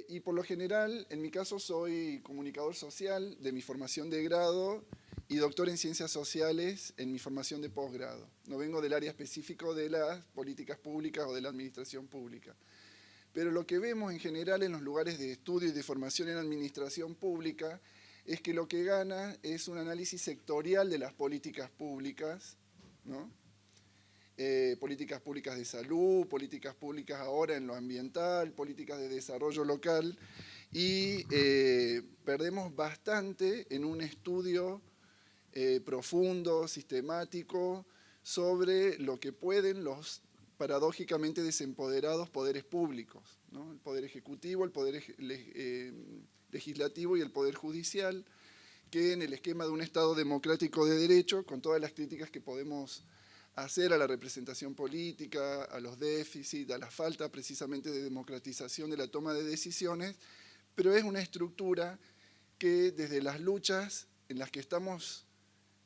Y por lo general, en mi caso, soy comunicador social de mi formación de grado y doctor en ciencias sociales en mi formación de posgrado. No vengo del área específico de las políticas públicas o de la administración pública. Pero lo que vemos en general en los lugares de estudio y de formación en administración pública es que lo que gana es un análisis sectorial de las políticas públicas, ¿no? Políticas públicas de salud, políticas públicas ahora en lo ambiental, políticas de desarrollo local, y perdemos bastante en un estudio profundo, sistemático, sobre lo que pueden los paradójicamente desempoderados poderes públicos, ¿no? El poder ejecutivo, el poder legislativo y el poder judicial, que en el esquema de un Estado democrático de derecho, con todas las críticas que podemos hacer a la representación política, a los déficits, a la falta precisamente de democratización de la toma de decisiones, pero es una estructura que desde las luchas en las que estamos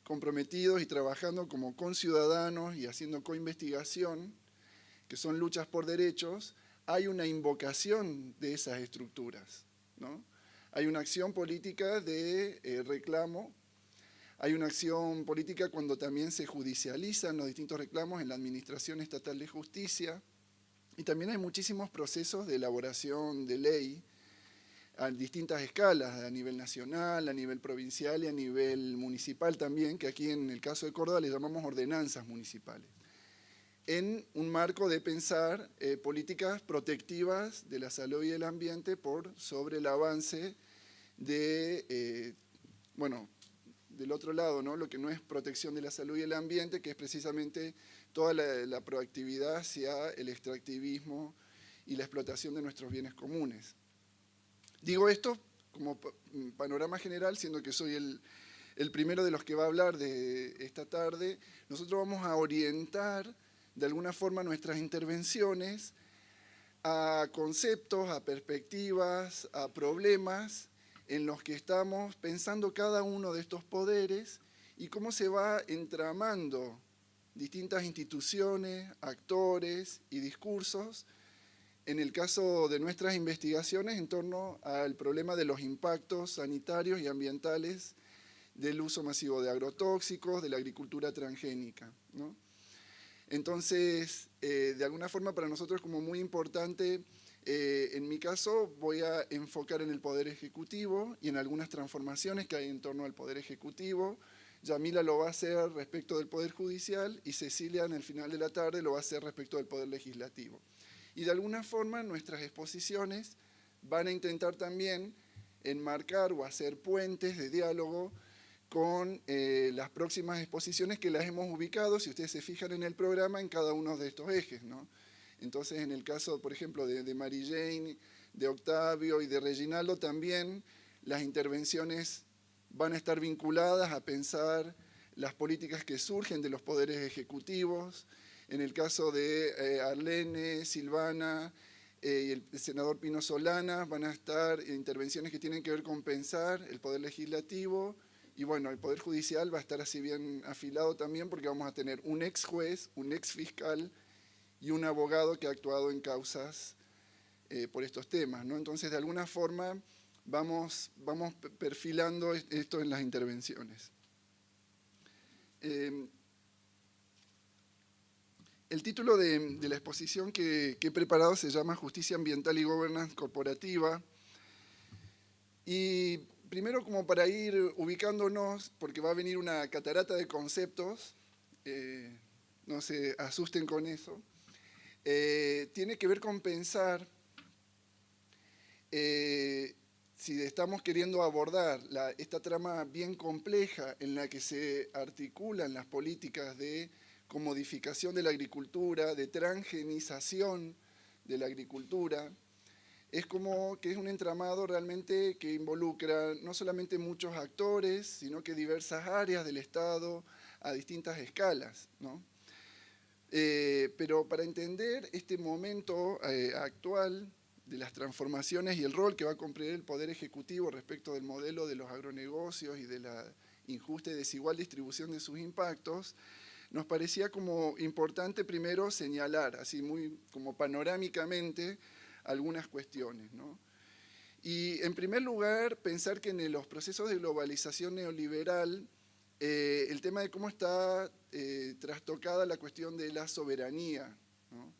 comprometidos y trabajando como conciudadanos y haciendo coinvestigación, que son luchas por derechos, hay una invocación de esas estructuras, ¿no? Hay una acción política de reclamo. Hay una acción política cuando también se judicializan los distintos reclamos en la Administración Estatal de Justicia. Y también hay muchísimos procesos de elaboración de ley a distintas escalas, a nivel nacional, a nivel provincial y a nivel municipal también, que aquí en el caso de Córdoba le llamamos ordenanzas municipales, en un marco de pensar políticas protectivas de la salud y el ambiente por sobre el avance de, bueno, del otro lado, ¿no? Lo que no es protección de la salud y el ambiente, que es precisamente toda la proactividad hacia el extractivismo y la explotación de nuestros bienes comunes. Digo esto como panorama general, siendo que soy el primero de los que va a hablar de esta tarde. Nosotros vamos a orientar de alguna forma nuestras intervenciones a conceptos, a perspectivas, a problemas en los que estamos pensando cada uno de estos poderes y cómo se va entramando distintas instituciones, actores y discursos, en el caso de nuestras investigaciones en torno al problema de los impactos sanitarios y ambientales del uso masivo de agrotóxicos, de la agricultura transgénica, ¿no? Entonces, de alguna forma para nosotros es como muy importante. En mi caso voy a enfocar en el Poder Ejecutivo y en algunas transformaciones que hay en torno al Poder Ejecutivo. Yamila lo va a hacer respecto del Poder Judicial y Cecilia en el final de la tarde lo va a hacer respecto del Poder Legislativo. Y de alguna forma nuestras exposiciones van a intentar también enmarcar o hacer puentes de diálogo con las próximas exposiciones que las hemos ubicado, si ustedes se fijan en el programa, en cada uno de estos ejes, ¿no? Entonces, en el caso, por ejemplo, de Mary Jane, de Octavio y de Reginaldo, también las intervenciones van a estar vinculadas a pensar las políticas que surgen de los poderes ejecutivos. En el caso de Arlene, Silvana y el senador Pino Solana, van a estar intervenciones que tienen que ver con pensar el poder legislativo. Y bueno, el Poder Judicial va a estar así bien afilado también porque vamos a tener un ex juez, un ex fiscal y un abogado que ha actuado en causas por estos temas, ¿no? Entonces, de alguna forma, vamos perfilando esto en las intervenciones. El título de la exposición que he preparado se llama Justicia Ambiental y Governance Corporativa. Y primero, como para ir ubicándonos, porque va a venir una catarata de conceptos, no se asusten con eso, tiene que ver con pensar si estamos queriendo abordar esta trama bien compleja en la que se articulan las políticas de comodificación de la agricultura, de transgenización de la agricultura. Es como que es un entramado realmente que involucra no solamente muchos actores, sino que diversas áreas del Estado a distintas escalas, ¿no? Pero para entender este momento actual de las transformaciones y el rol que va a cumplir el Poder Ejecutivo respecto del modelo de los agronegocios y de la injusta y desigual distribución de sus impactos, nos parecía como importante primero señalar, así muy como panorámicamente, algunas cuestiones, ¿no? Y en primer lugar, pensar que en los procesos de globalización neoliberal, el tema de cómo está trastocada la cuestión de la soberanía, ¿no?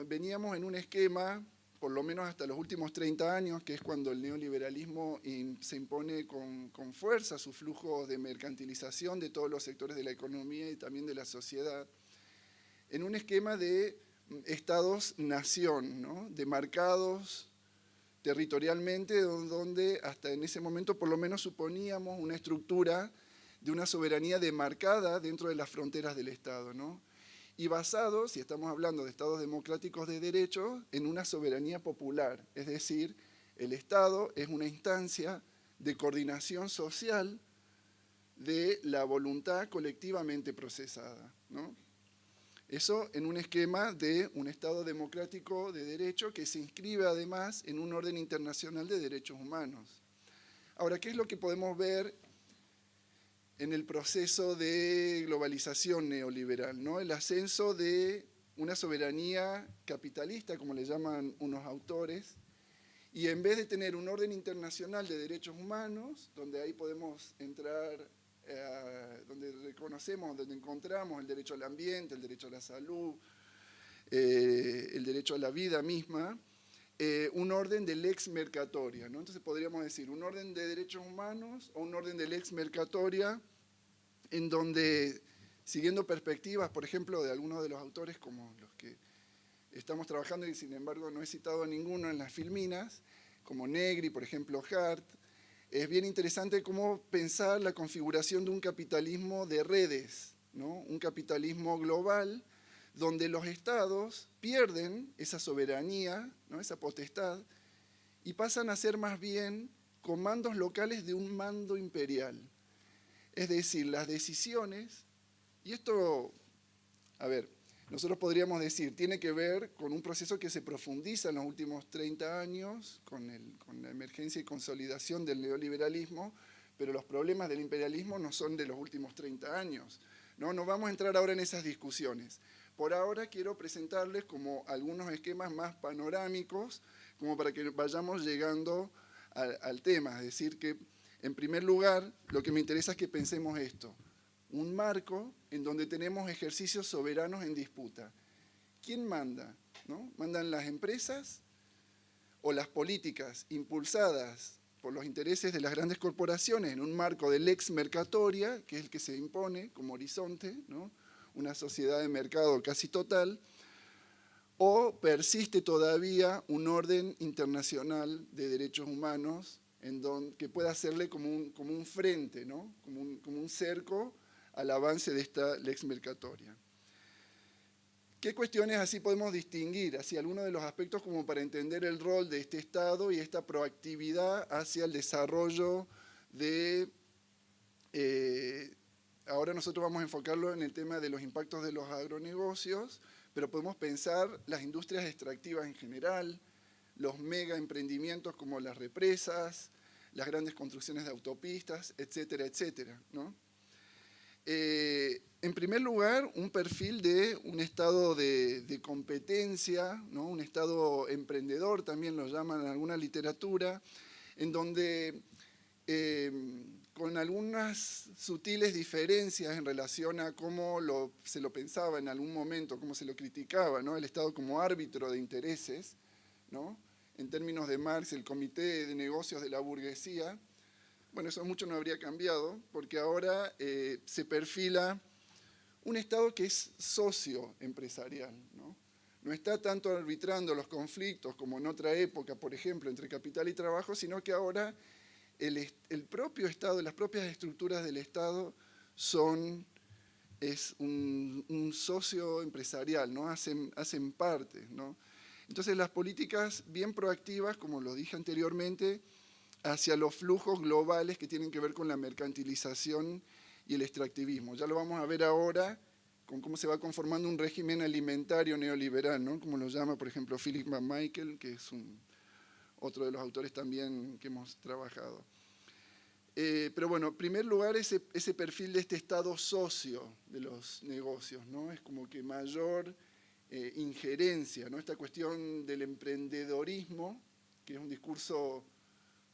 Veníamos en un esquema, por lo menos hasta los últimos 30 años, que es cuando el neoliberalismo se impone con fuerza sus flujos de mercantilización de todos los sectores de la economía y también de la sociedad, en un esquema de estados-nación, ¿no? Demarcados territorialmente, donde hasta en ese momento por lo menos suponíamos una estructura de una soberanía demarcada dentro de las fronteras del Estado, ¿no? Y basados, si estamos hablando de estados democráticos de derecho, en una soberanía popular, es decir, el Estado es una instancia de coordinación social de la voluntad colectivamente procesada, ¿no? Eso en un esquema de un Estado democrático de derecho que se inscribe además en un orden internacional de derechos humanos. Ahora, ¿qué es lo que podemos ver en el proceso de globalización neoliberal, ¿no? El ascenso de una soberanía capitalista, como le llaman unos autores, y en vez de tener un orden internacional de derechos humanos, donde ahí podemos entrar, donde reconocemos, donde encontramos el derecho al ambiente, el derecho a la salud, el derecho a la vida misma, un orden de lex mercatoria, ¿no? Entonces podríamos decir un orden de derechos humanos o un orden de lex mercatoria, en donde, siguiendo perspectivas, por ejemplo, de algunos de los autores como los que estamos trabajando y sin embargo no he citado a ninguno en las filminas, como Negri, por ejemplo, Hart, es bien interesante cómo pensar la configuración de un capitalismo de redes, ¿no? Un capitalismo global donde los estados pierden esa soberanía, ¿no? Esa potestad, y pasan a ser más bien comandos locales de un mando imperial. Es decir, las decisiones, y esto, a ver, nosotros podríamos decir, tiene que ver con un proceso que se profundiza en los últimos 30 años, con la emergencia y consolidación del neoliberalismo, pero los problemas del imperialismo no son de los últimos 30 años. No vamos a entrar ahora en esas discusiones. Por ahora quiero presentarles como algunos esquemas más panorámicos, como para que vayamos llegando al tema, es decir, que en primer lugar, lo que me interesa es que pensemos esto, un marco en donde tenemos ejercicios soberanos en disputa. ¿Quién manda? ¿No? ¿Mandan las empresas o las políticas impulsadas por los intereses de las grandes corporaciones en un marco de lex mercatoria, que es el que se impone como horizonte, ¿no? Una sociedad de mercado casi total, o persiste todavía un orden internacional de derechos humanos que pueda hacerle como un frente, ¿no? como un cerco al avance de esta lex mercatoria. ¿Qué cuestiones así podemos distinguir? Hacia algunos de los aspectos como para entender el rol de este Estado y esta proactividad hacia el desarrollo de... ahora nosotros vamos a enfocarlo en el tema de los impactos de los agronegocios, pero podemos pensar las industrias extractivas en general, los mega emprendimientos como las represas, las grandes construcciones de autopistas, etcétera, etcétera, ¿no? En primer lugar, un perfil de un estado de competencia, ¿no? Un estado emprendedor, también lo llaman en alguna literatura, en donde con algunas sutiles diferencias en relación a cómo se lo pensaba en algún momento, cómo se lo criticaba, ¿no? El Estado como árbitro de intereses, ¿no? En términos de Marx, el comité de negocios de la burguesía. Bueno, eso mucho no habría cambiado, porque ahora se perfila un Estado que es socio empresarial, ¿no? No está tanto arbitrando los conflictos como en otra época, por ejemplo, entre capital y trabajo, sino que ahora el propio Estado, las propias estructuras del Estado es un socio empresarial, ¿no? Hacen parte, ¿no? Entonces las políticas bien proactivas, como lo dije anteriormente, hacia los flujos globales que tienen que ver con la mercantilización y el extractivismo. Ya lo vamos a ver ahora con cómo se va conformando un régimen alimentario neoliberal, ¿no? Como lo llama, por ejemplo, Philip McMichael, que es otro de los autores también que hemos trabajado. Pero bueno, en primer lugar, ese perfil de este estado socio de los negocios, ¿no? Es como que mayor injerencia, ¿no? Esta cuestión del emprendedorismo, que es un discurso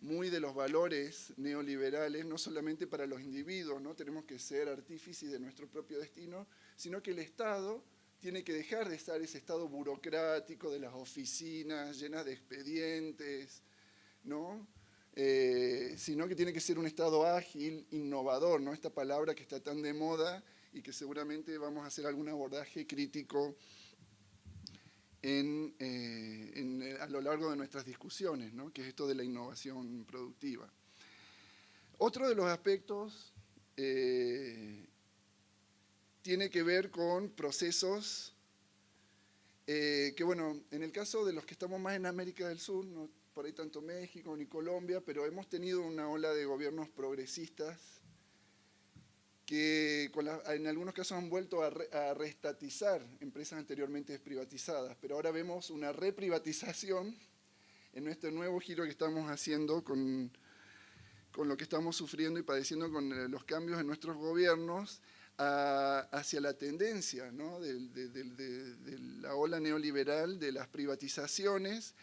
muy de los valores neoliberales, no solamente para los individuos, ¿no? Tenemos que ser artífices de nuestro propio destino, sino que el Estado tiene que dejar de estar ese Estado burocrático de las oficinas llenas de expedientes, ¿no? Sino que tiene que ser un Estado ágil, innovador, ¿no? Esta palabra que está tan de moda y que seguramente vamos a hacer algún abordaje crítico a lo largo de nuestras discusiones, ¿no? Que es esto de la innovación productiva. Otro de los aspectos tiene que ver con procesos que, bueno, en el caso de los que estamos más en América del Sur, no por ahí tanto México ni Colombia, pero hemos tenido una ola de gobiernos progresistas que en algunos casos han vuelto a reestatizar empresas anteriormente desprivatizadas, pero ahora vemos una reprivatización en este nuevo giro que estamos haciendo con lo que estamos sufriendo y padeciendo con los cambios en nuestros gobiernos hacia la tendencia, ¿no? de la ola neoliberal de las privatizaciones,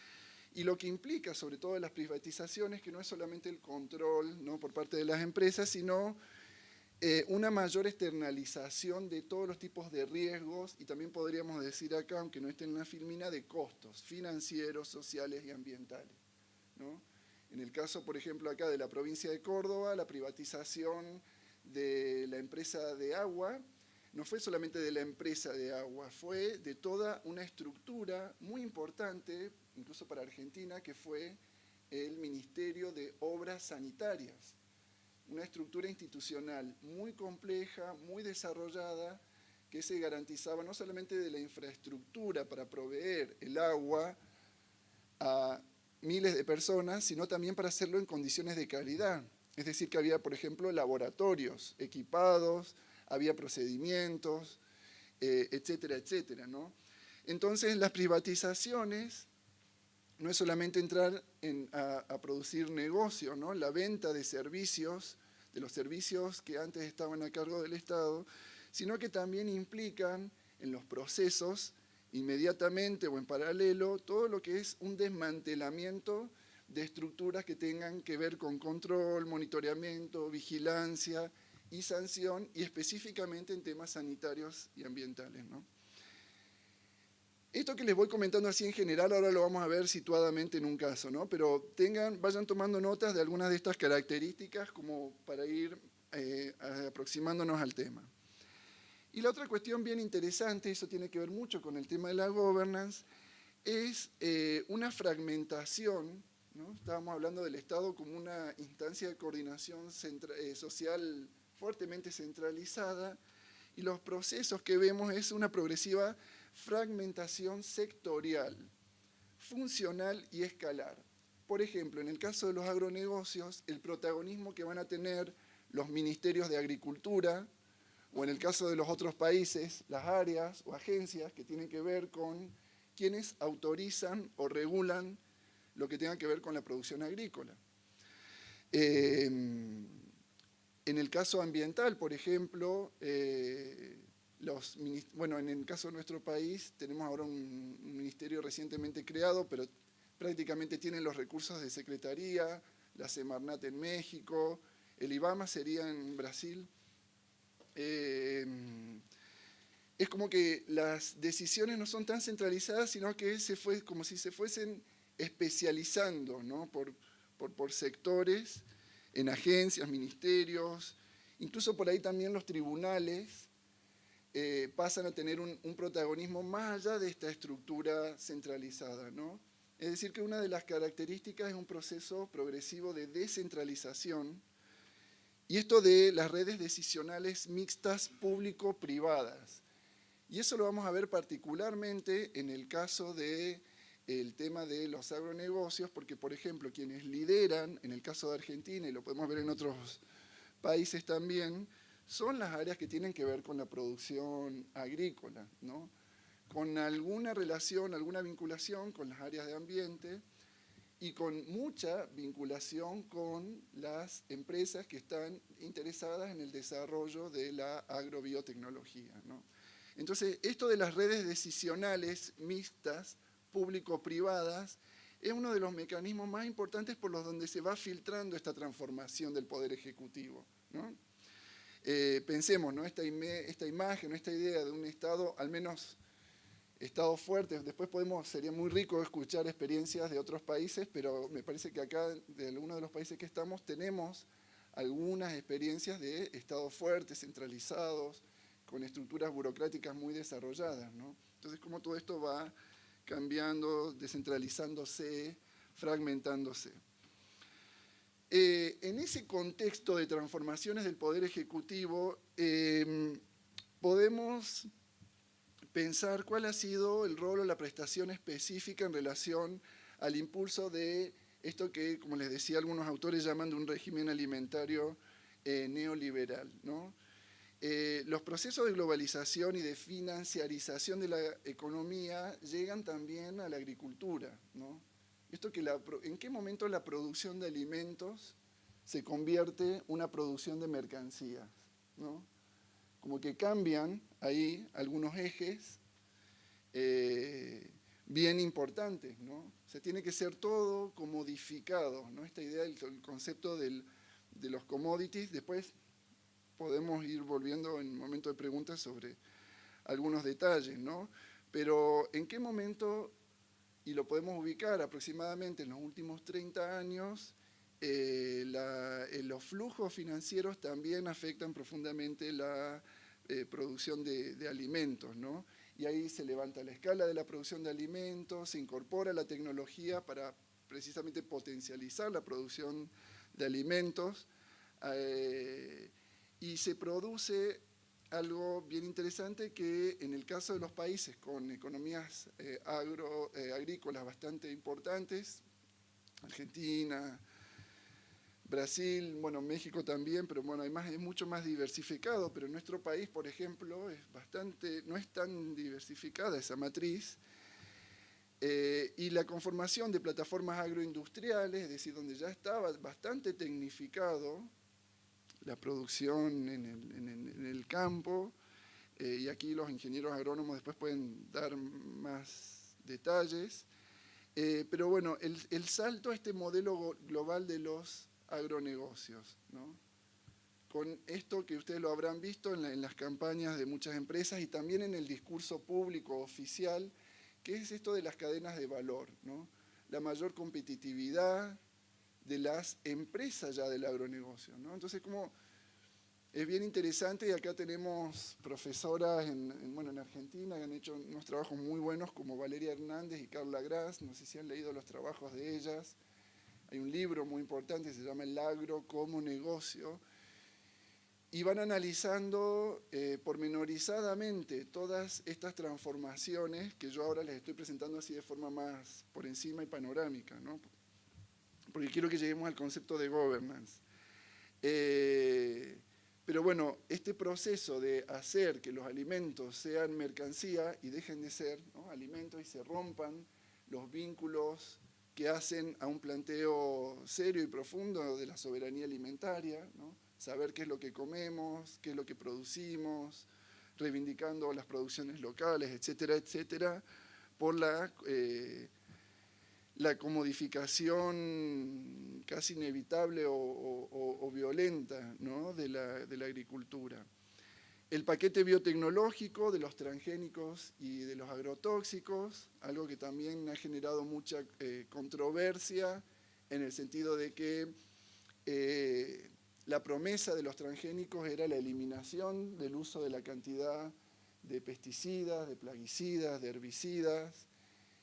y lo que implica sobre todo las privatizaciones, que no es solamente el control, ¿no? por parte de las empresas, sino una mayor externalización de todos los tipos de riesgos, y también podríamos decir acá, aunque no esté en la filmina, de costos financieros, sociales y ambientales, ¿no? En el caso, por ejemplo, acá de la provincia de Córdoba, la privatización de la empresa de agua no fue solamente de la empresa de agua, fue de toda una estructura muy importante, incluso para Argentina, que fue el Ministerio de Obras Sanitarias. Una estructura institucional muy compleja, muy desarrollada, que se garantizaba no solamente de la infraestructura para proveer el agua a miles de personas, sino también para hacerlo en condiciones de calidad. Es decir, que había, por ejemplo, laboratorios equipados, había procedimientos, etcétera, etcétera, ¿no? Entonces, las privatizaciones no es solamente entrar a producir negocio, ¿no? La venta de servicios, de los servicios que antes estaban a cargo del Estado, sino que también implican en los procesos, inmediatamente o en paralelo, todo lo que es un desmantelamiento de estructuras que tengan que ver con control, monitoreamiento, vigilancia y sanción, y específicamente en temas sanitarios y ambientales, ¿no? Esto que les voy comentando así en general, ahora lo vamos a ver situadamente en un caso, ¿no? Pero vayan tomando notas de algunas de estas características como para ir aproximándonos al tema. Y la otra cuestión bien interesante, eso tiene que ver mucho con el tema de la governance, es una fragmentación, ¿no? Estábamos hablando del Estado como una instancia de coordinación social fuertemente centralizada, y los procesos que vemos es una progresiva fragmentación sectorial, funcional y escalar. Por ejemplo, en el caso de los agronegocios, el protagonismo que van a tener los ministerios de Agricultura, o en el caso de los otros países, las áreas o agencias que tienen que ver con quienes autorizan o regulan lo que tenga que ver con la producción agrícola. En el caso ambiental, por ejemplo, en el caso de nuestro país tenemos ahora un ministerio recientemente creado, pero prácticamente tienen los recursos de secretaría, la Semarnat en México, el IBAMA sería en Brasil. Es como que las decisiones no son tan centralizadas, sino que como si se fuesen especializando, ¿no? por sectores, en agencias, ministerios, incluso por ahí también los tribunales pasan a tener un protagonismo más allá de esta estructura centralizada, ¿no? Es decir, que una de las características es un proceso progresivo de descentralización, y esto de las redes decisionales mixtas público-privadas. Y eso lo vamos a ver particularmente en el caso del tema de los agronegocios, porque, por ejemplo, quienes lideran, en el caso de Argentina, y lo podemos ver en otros países también, son las áreas que tienen que ver con la producción agrícola, ¿no? Con alguna relación, alguna vinculación con las áreas de ambiente, y con mucha vinculación con las empresas que están interesadas en el desarrollo de la agrobiotecnología, ¿no? Entonces, esto de las redes decisionales mixtas, público-privadas, es uno de los mecanismos más importantes por los donde se va filtrando esta transformación del Poder Ejecutivo, ¿no? Pensemos, ¿no? esta imagen, esta idea de un Estado, al menos Estados fuertes, después sería muy rico escuchar experiencias de otros países, pero me parece que acá, de algunos de los países que estamos, tenemos algunas experiencias de Estados fuertes, centralizados, con estructuras burocráticas muy desarrolladas, ¿no? Entonces, cómo todo esto va cambiando, descentralizándose, fragmentándose. En ese contexto de transformaciones del Poder Ejecutivo, podemos pensar cuál ha sido el rol o la prestación específica en relación al impulso de esto que, como les decía, algunos autores llaman de un régimen alimentario neoliberal, ¿no? Los procesos de globalización y de financiarización de la economía llegan también a la agricultura, ¿no? ¿En qué momento la producción de alimentos se convierte en una producción de mercancías, ¿no? Como que cambian ahí algunos ejes bien importantes, ¿no? O sea, tiene que ser todo comodificado, ¿no? Esta idea del concepto de los commodities, después podemos ir volviendo en un momento de preguntas sobre algunos detalles, ¿no? Pero ¿en qué momento, y lo podemos ubicar aproximadamente en los últimos 30 años, los flujos financieros también afectan profundamente la producción de alimentos, ¿no? Y ahí se levanta la escala de la producción de alimentos, se incorpora la tecnología para precisamente potencializar la producción de alimentos, y se produce algo bien interesante que en el caso de los países con economías agrícolas bastante importantes, Argentina, Brasil, bueno, México también, pero bueno, además es mucho más diversificado, pero en nuestro país, por ejemplo, no es tan diversificada esa matriz, y la conformación de plataformas agroindustriales, es decir, donde ya estaba bastante tecnificado la producción en el campo, y aquí los ingenieros agrónomos después pueden dar más detalles, pero bueno, el salto a este modelo global de los agronegocios, ¿no? Con esto que ustedes lo habrán visto en las campañas de muchas empresas y también en el discurso público oficial, que es esto de las cadenas de valor, ¿no? La mayor competitividad de las empresas ya del agronegocio, ¿no? Entonces, como es bien interesante, y acá tenemos profesoras en Argentina que han hecho unos trabajos muy buenos como Valeria Hernández y Carla Gras, no sé si han leído los trabajos de ellas. Hay un libro muy importante que se llama El agro como negocio, y van analizando pormenorizadamente todas estas transformaciones que yo ahora les estoy presentando así de forma más por encima y panorámica, ¿no? Porque quiero que lleguemos al concepto de governance. Pero bueno, este proceso de hacer que los alimentos sean mercancía y dejen de ser, ¿no?, alimentos, y se rompan los vínculos que hacen a un planteo serio y profundo de la soberanía alimentaria, ¿no? Saber qué es lo que comemos, qué es lo que producimos, reivindicando las producciones locales, etcétera, etcétera, por la comodificación casi inevitable o violenta, ¿no?, de la agricultura. El paquete biotecnológico de los transgénicos y de los agrotóxicos, algo que también ha generado mucha controversia en el sentido de que la promesa de los transgénicos era la eliminación del uso de la cantidad de pesticidas, de plaguicidas, de herbicidas,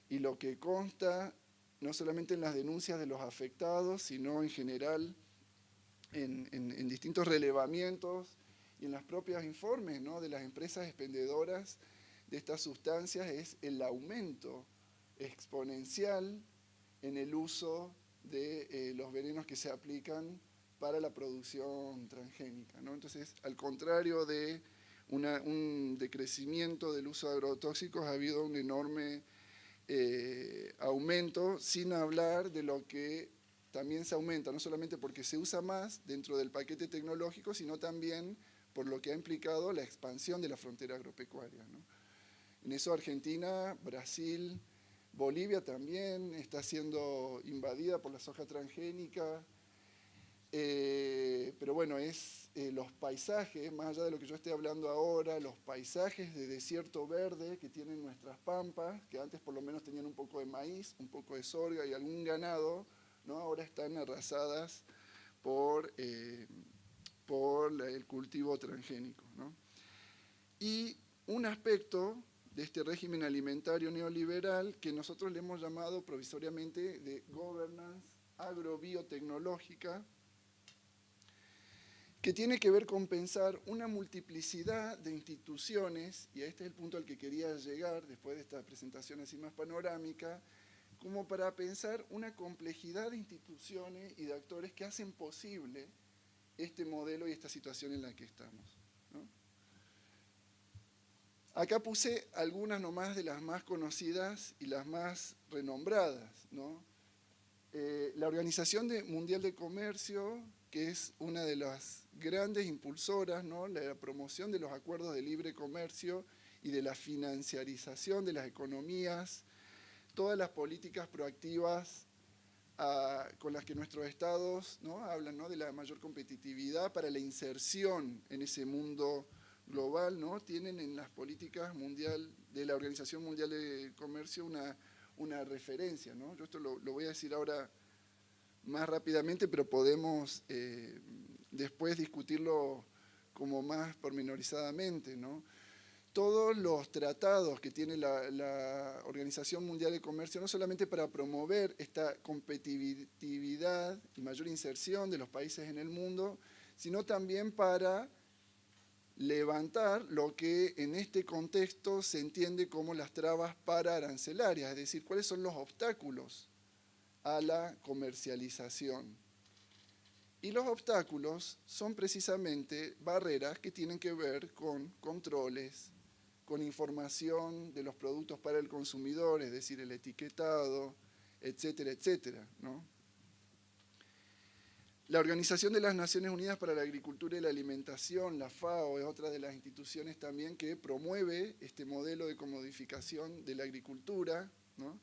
y lo que consta no solamente en las denuncias de los afectados, sino en general en distintos relevamientos y en los propios informes, ¿no?, de las empresas expendedoras de estas sustancias, es el aumento exponencial en el uso de los venenos que se aplican para la producción transgénica, ¿no? Entonces, al contrario de un decrecimiento del uso de agrotóxicos, ha habido un enorme aumento, sin hablar de lo que también se aumenta, no solamente porque se usa más dentro del paquete tecnológico, sino también por lo que ha implicado la expansión de la frontera agropecuaria, ¿no? En eso Argentina, Brasil, Bolivia también está siendo invadida por la soja transgénica. Pero bueno, los paisajes, más allá de lo que yo estoy hablando ahora, los paisajes de desierto verde que tienen nuestras pampas, que antes por lo menos tenían un poco de maíz, un poco de sorga y algún ganado, ¿no? Ahora están arrasadas por el cultivo transgénico, ¿no? Y un aspecto de este régimen alimentario neoliberal que nosotros le hemos llamado provisoriamente de governance agrobiotecnológica, que tiene que ver con pensar una multiplicidad de instituciones, y este es el punto al que quería llegar después de esta presentación así más panorámica, como para pensar una complejidad de instituciones y de actores que hacen posible este modelo y esta situación en la que estamos, ¿no? Acá puse algunas nomás de las más conocidas y las más renombradas, ¿no? La Organización Mundial de Comercio, que es una de las grandes impulsoras, ¿no? La promoción de los acuerdos de libre comercio y de la financiarización de las economías, todas las políticas proactivas con las que nuestros estados, ¿no? Hablan, ¿no? De la mayor competitividad para la inserción en ese mundo global, ¿no? Tienen en las políticas de la Organización Mundial de Comercio una referencia, ¿no? Yo esto lo voy a decir ahora más rápidamente, pero podemos después discutirlo como más pormenorizadamente, ¿no? Todos los tratados que tiene la Organización Mundial de Comercio, no solamente para promover esta competitividad y mayor inserción de los países en el mundo, sino también para levantar lo que en este contexto se entiende como las trabas pararancelarias, es decir, cuáles son los obstáculos a la comercialización. Y los obstáculos son precisamente barreras que tienen que ver con controles, con información de los productos para el consumidor, es decir, el etiquetado, etcétera, etcétera, ¿no? La Organización de las Naciones Unidas para la Agricultura y la Alimentación, la FAO, es otra de las instituciones también que promueve este modelo de comodificación de la agricultura, ¿no?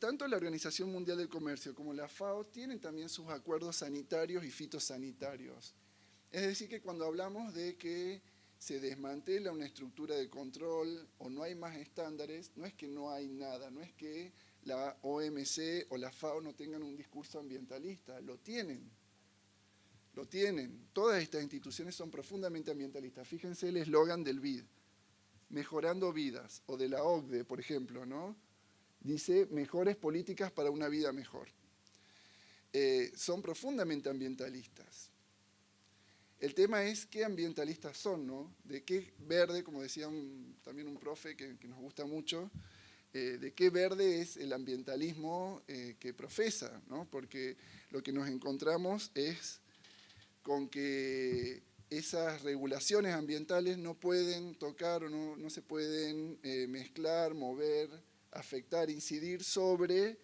Tanto la Organización Mundial del Comercio como la FAO tienen también sus acuerdos sanitarios y fitosanitarios. Es decir, que cuando hablamos de que se desmantela una estructura de control o no hay más estándares, no es que no hay nada, no es que la OMC o la FAO no tengan un discurso ambientalista, lo tienen. Lo tienen. Todas estas instituciones son profundamente ambientalistas. Fíjense el eslogan del BID, mejorando vidas, o de la OCDE, por ejemplo, ¿no? Dice, mejores políticas para una vida mejor. Son profundamente ambientalistas. El tema es qué ambientalistas son, ¿no? De qué verde, como decía también un profe que nos gusta mucho, de qué verde es el ambientalismo que profesa, ¿no? Porque lo que nos encontramos es con que esas regulaciones ambientales no pueden tocar o no se pueden mezclar, mover, afectar, incidir sobre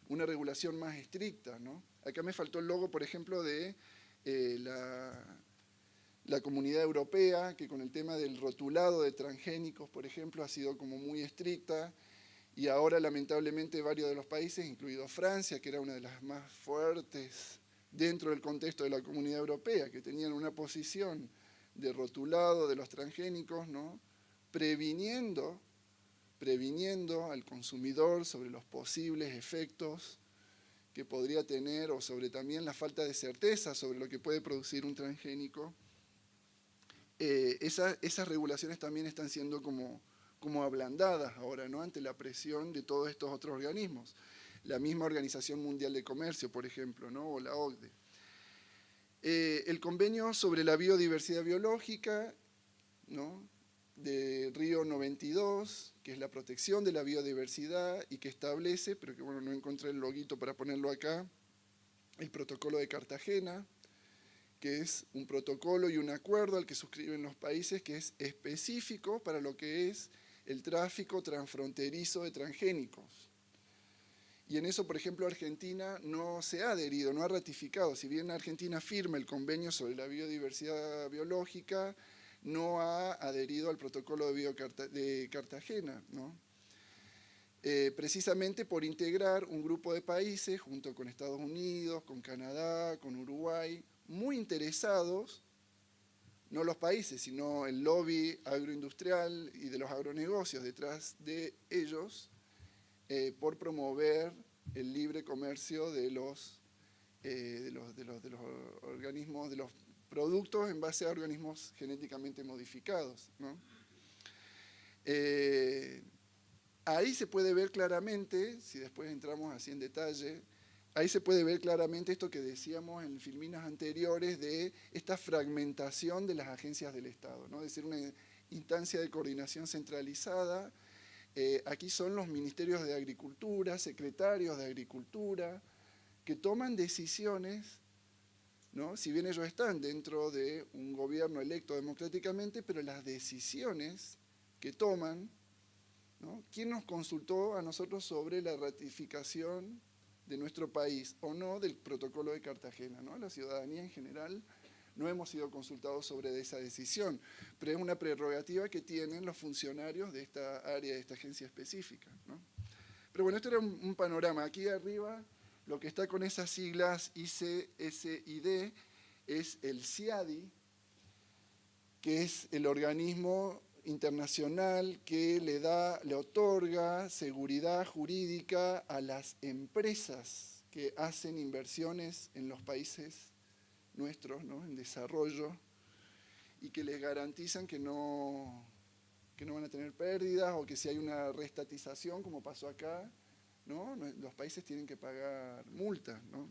una regulación más estricta, ¿no? Acá me faltó el logo, por ejemplo, de la Comunidad Europea, que con el tema del rotulado de transgénicos, por ejemplo, ha sido como muy estricta, y ahora lamentablemente varios de los países, incluido Francia, que era una de las más fuertes dentro del contexto de la Comunidad Europea, que tenían una posición de rotulado de los transgénicos, ¿no? previniendo al consumidor sobre los posibles efectos que podría tener o sobre también la falta de certeza sobre lo que puede producir un transgénico. Esas regulaciones también están siendo como ablandadas ahora, ¿no? Ante la presión de todos estos otros organismos. La misma Organización Mundial de Comercio, por ejemplo, ¿no? O la OCDE. El convenio sobre la biodiversidad biológica, ¿no? De Río 92, que es la protección de la biodiversidad y que establece, pero que bueno, no encontré el loguito para ponerlo acá, el protocolo de Cartagena, que es un protocolo y un acuerdo al que suscriben los países que es específico para lo que es el tráfico transfronterizo de transgénicos. Y en eso, por ejemplo, Argentina no se ha adherido, no ha ratificado. Si bien Argentina firma el convenio sobre la biodiversidad biológica, no ha adherido al protocolo de Cartagena, ¿no? precisamente por integrar un grupo de países junto con Estados Unidos, con Canadá, con Uruguay, muy interesados, no los países, sino el lobby agroindustrial y de los agronegocios detrás de ellos, por promover el libre comercio de los organismos, de los productos en base a organismos genéticamente modificados, ¿no? Ahí se puede ver claramente, si después entramos así en detalle, ahí se puede ver claramente esto que decíamos en filminas anteriores de esta fragmentación de las agencias del Estado, ¿no? De ser una instancia de coordinación centralizada. Aquí son los ministerios de Agricultura, secretarios de Agricultura, que toman decisiones, ¿no? Si bien ellos están dentro de un gobierno electo democráticamente, pero las decisiones que toman, ¿no? ¿Quién nos consultó a nosotros sobre la ratificación de nuestro país o no del protocolo de Cartagena, ¿no? La ciudadanía en general no hemos sido consultados sobre esa decisión, pero es una prerrogativa que tienen los funcionarios de esta área, de esta agencia específica, ¿no? Pero bueno, esto era un panorama. Aquí arriba, lo que está con esas siglas ICSID es el CIADI, que es el organismo internacional que le otorga seguridad jurídica a las empresas que hacen inversiones en los países nuestros, ¿no? En desarrollo, y que les garantizan que no van a tener pérdidas, o que si hay una reestatización, como pasó acá, ¿no? Los países tienen que pagar multas, ¿no?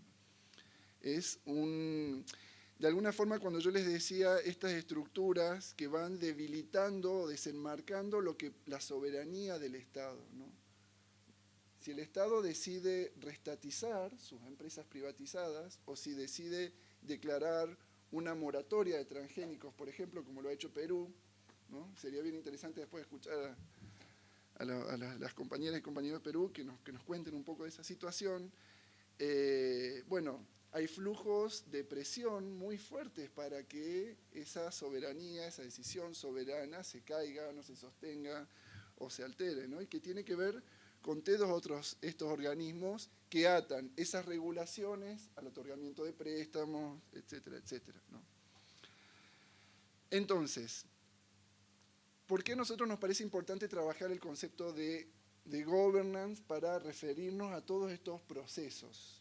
De alguna forma, cuando yo les decía estas estructuras que van debilitando o desenmarcando la soberanía del Estado, ¿no? Si el Estado decide reestatizar sus empresas privatizadas, o si decide declarar una moratoria de transgénicos, por ejemplo, como lo ha hecho Perú, ¿no? Sería bien interesante después escuchar a las compañeras y compañeros de Perú que nos cuenten un poco de esa situación. Bueno, hay flujos de presión muy fuertes para que esa soberanía, esa decisión soberana se caiga, no se sostenga o se altere, ¿no? Y que tiene que ver con todos estos organismos que atan esas regulaciones al otorgamiento de préstamos, etcétera, etcétera, ¿no? Entonces, ¿por qué a nosotros nos parece importante trabajar el concepto de governance para referirnos a todos estos procesos?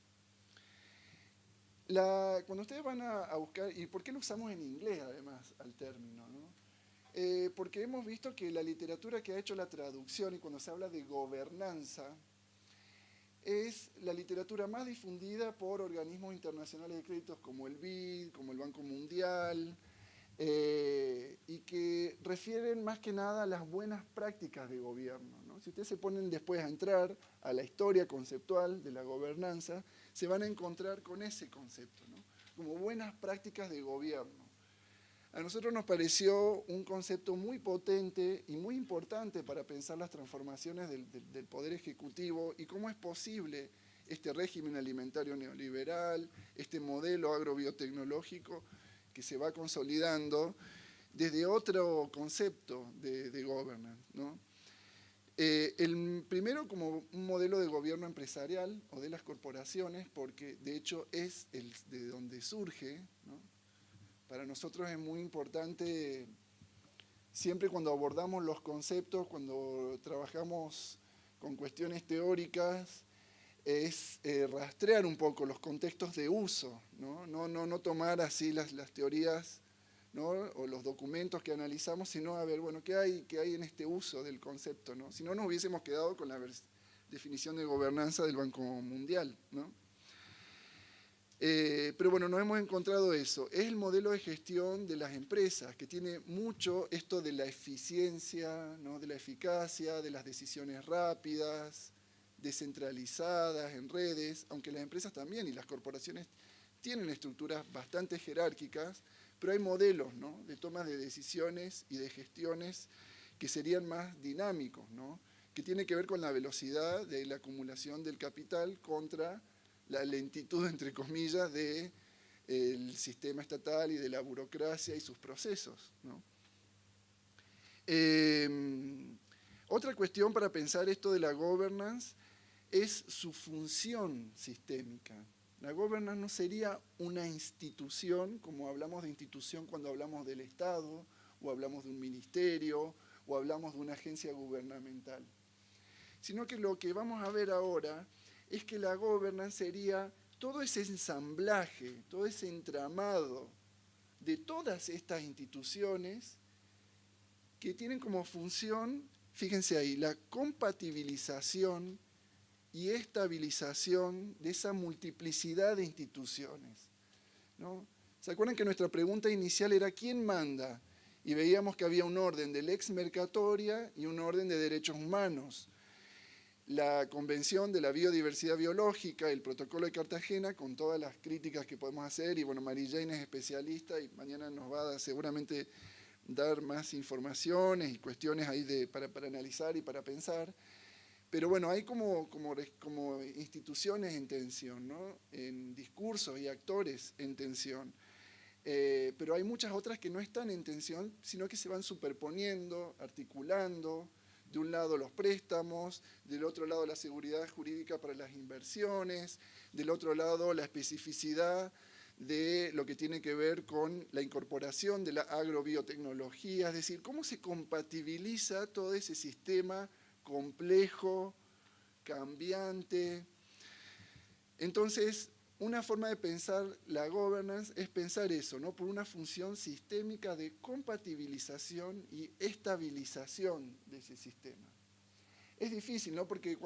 Cuando ustedes van a buscar, ¿y por qué lo usamos en inglés además al término, ¿no? Porque hemos visto que la literatura que ha hecho la traducción, y cuando se habla de gobernanza, es la literatura más difundida por organismos internacionales de créditos como el BID, como el Banco Mundial, y que refieren más que nada a las buenas prácticas de gobierno, ¿no? Si ustedes se ponen después a entrar a la historia conceptual de la gobernanza, se van a encontrar con ese concepto, ¿no? Como buenas prácticas de gobierno. A nosotros nos pareció un concepto muy potente y muy importante para pensar las transformaciones del Poder Ejecutivo y cómo es posible este régimen alimentario neoliberal, este modelo agrobiotecnológico que se va consolidando desde otro concepto de governance, ¿no? El primero como un modelo de gobierno empresarial o de las corporaciones, porque de hecho es de donde surge, ¿no? Para nosotros es muy importante, siempre cuando abordamos los conceptos, cuando trabajamos con cuestiones teóricas, es rastrear un poco los contextos de uso, ¿no? No tomar así las teorías, ¿no? O los documentos que analizamos, sino a ver, bueno, ¿qué hay en este uso del concepto, ¿no? Si no, nos hubiésemos quedado con la definición de gobernanza del Banco Mundial, ¿no? Pero bueno, nos hemos encontrado eso. Es el modelo de gestión de las empresas, que tiene mucho esto de la eficiencia, ¿no? De la eficacia, de las decisiones rápidas, descentralizadas en redes, aunque las empresas también y las corporaciones tienen estructuras bastante jerárquicas, pero hay modelos, ¿no? De tomas de decisiones y de gestiones que serían más dinámicos, ¿no? Que tiene que ver con la velocidad de la acumulación del capital contra la lentitud, entre comillas, del sistema estatal y de la burocracia y sus procesos, ¿no? Otra cuestión para pensar esto de la governance es su función sistémica. La governance no sería una institución, como hablamos de institución cuando hablamos del Estado, o hablamos de un ministerio, o hablamos de una agencia gubernamental. Sino que lo que vamos a ver ahora es que la governance sería todo ese ensamblaje, todo ese entramado de todas estas instituciones que tienen como función, fíjense ahí, la compatibilización y estabilización de esa multiplicidad de instituciones, ¿no? ¿Se acuerdan que nuestra pregunta inicial era ¿quién manda? Y veíamos que había un orden de lex mercatoria y un orden de derechos humanos. La Convención de la Biodiversidad Biológica, el Protocolo de Cartagena, con todas las críticas que podemos hacer, y bueno, Mary Jane es especialista y mañana nos va a seguramente dar más informaciones y cuestiones ahí para analizar y para pensar. Pero bueno, hay como instituciones en tensión, ¿no? En discursos y actores en tensión. Pero hay muchas otras que no están en tensión, sino que se van superponiendo, articulando. De un lado los préstamos, del otro lado la seguridad jurídica para las inversiones, del otro lado la especificidad de lo que tiene que ver con la incorporación de la agrobiotecnología, es decir, cómo se compatibiliza todo ese sistema complejo, cambiante. Entonces, una forma de pensar la governance es pensar eso, ¿no? Por una función sistémica de compatibilización y estabilización de ese sistema. Es difícil, ¿no? Porque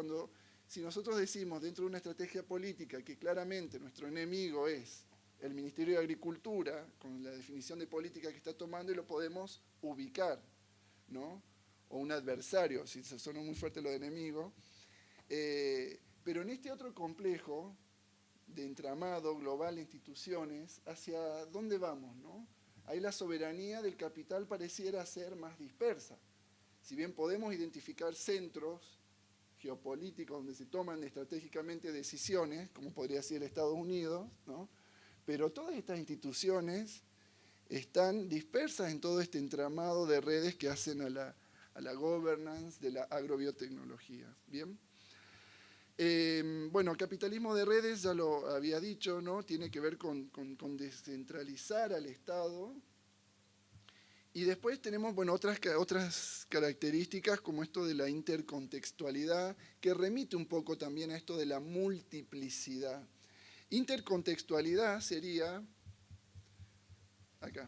si nosotros decimos dentro de una estrategia política que claramente nuestro enemigo es el Ministerio de Agricultura, con la definición de política que está tomando, y lo podemos ubicar, ¿no? O un adversario, si se suena muy fuerte lo de enemigo. Pero en este otro complejo de entramado global de instituciones, ¿hacia dónde vamos, no? Ahí la soberanía del capital pareciera ser más dispersa. Si bien podemos identificar centros geopolíticos donde se toman estratégicamente decisiones, como podría ser Estados Unidos, ¿no? Pero todas estas instituciones están dispersas en todo este entramado de redes que hacen a la governance de la agrobiotecnología. ¿Bien? Bueno, capitalismo de redes, ya lo había dicho, ¿no? Tiene que ver con descentralizar al Estado. Y después tenemos, bueno, otras características como esto de la intercontextualidad, que remite un poco también a esto de la multiplicidad. Intercontextualidad sería, acá,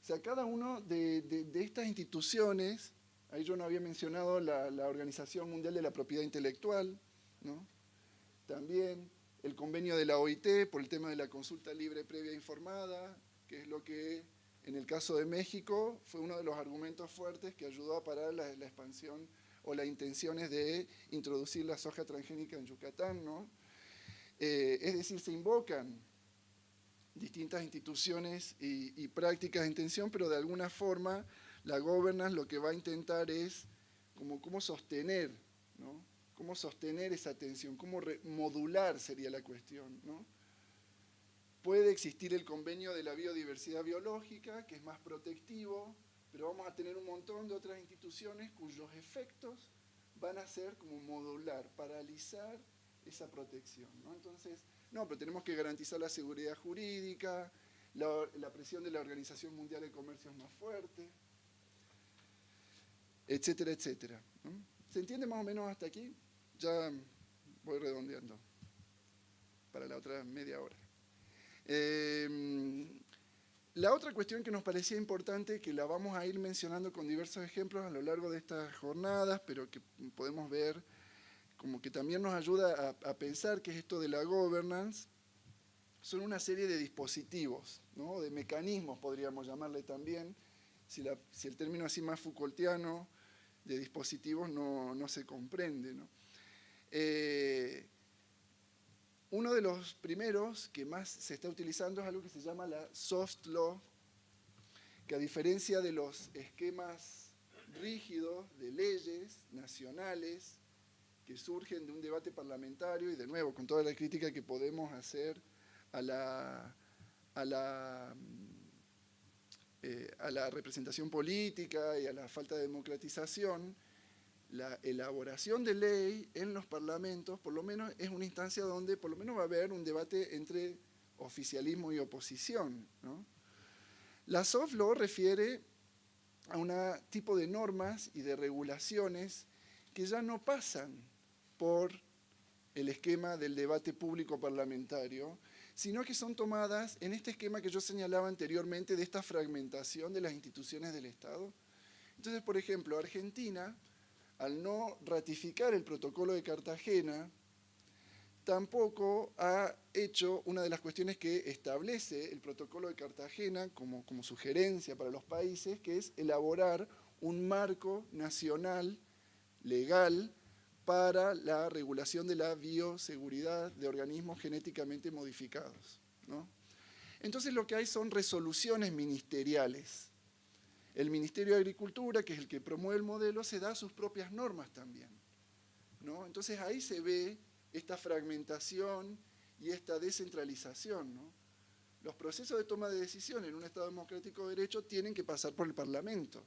o sea, cada uno de estas instituciones, ahí yo no había mencionado la Organización Mundial de la Propiedad Intelectual, ¿no? También el convenio de la OIT por el tema de la consulta libre previa informada, que es lo que en el caso de México fue uno de los argumentos fuertes que ayudó a parar la expansión o las intenciones de introducir la soja transgénica en Yucatán, ¿no? Es decir, se invocan distintas instituciones y prácticas en tensión, pero de alguna forma la governance lo que va a intentar es cómo sostener, ¿no? Cómo sostener esa tensión, cómo modular sería la cuestión, ¿no? Puede existir el convenio de la biodiversidad biológica, que es más protectivo, pero vamos a tener un montón de otras instituciones cuyos efectos van a ser como modular, paralizar esa protección, ¿no? Entonces, no, pero tenemos que garantizar la seguridad jurídica, la presión de la Organización Mundial de Comercio es más fuerte, etcétera, etcétera, ¿no? ¿Se entiende más o menos hasta aquí? Ya voy redondeando para la otra media hora. La otra cuestión que nos parecía importante, que la vamos a ir mencionando con diversos ejemplos a lo largo de estas jornadas, pero que podemos ver como que también nos ayuda a pensar qué es esto de la governance, son una serie de dispositivos, ¿no? De mecanismos, podríamos llamarle también, si el término así más Foucaultiano de dispositivos no se comprende, ¿no? Uno de los primeros que más se está utilizando es algo que se llama la soft law, que a diferencia de los esquemas rígidos de leyes nacionales que surgen de un debate parlamentario, y de nuevo, con toda la crítica que podemos hacer a la a la representación política y a la falta de democratización, la elaboración de ley en los parlamentos, por lo menos es una instancia donde por lo menos va a haber un debate entre oficialismo y oposición, ¿no? La soft law refiere a un tipo de normas y de regulaciones que ya no pasan por el esquema del debate público parlamentario, sino que son tomadas en este esquema que yo señalaba anteriormente de esta fragmentación de las instituciones del Estado. Entonces, por ejemplo, Argentina, al no ratificar el protocolo de Cartagena, tampoco ha hecho una de las cuestiones que establece el protocolo de Cartagena como sugerencia para los países, que es elaborar un marco nacional legal para la regulación de la bioseguridad de organismos genéticamente modificados, ¿no? Entonces lo que hay son resoluciones ministeriales. El Ministerio de Agricultura, que es el que promueve el modelo, se da sus propias normas también, ¿no? Entonces ahí se ve esta fragmentación y esta descentralización, ¿no? Los procesos de toma de decisión en un Estado democrático de derecho tienen que pasar por el Parlamento.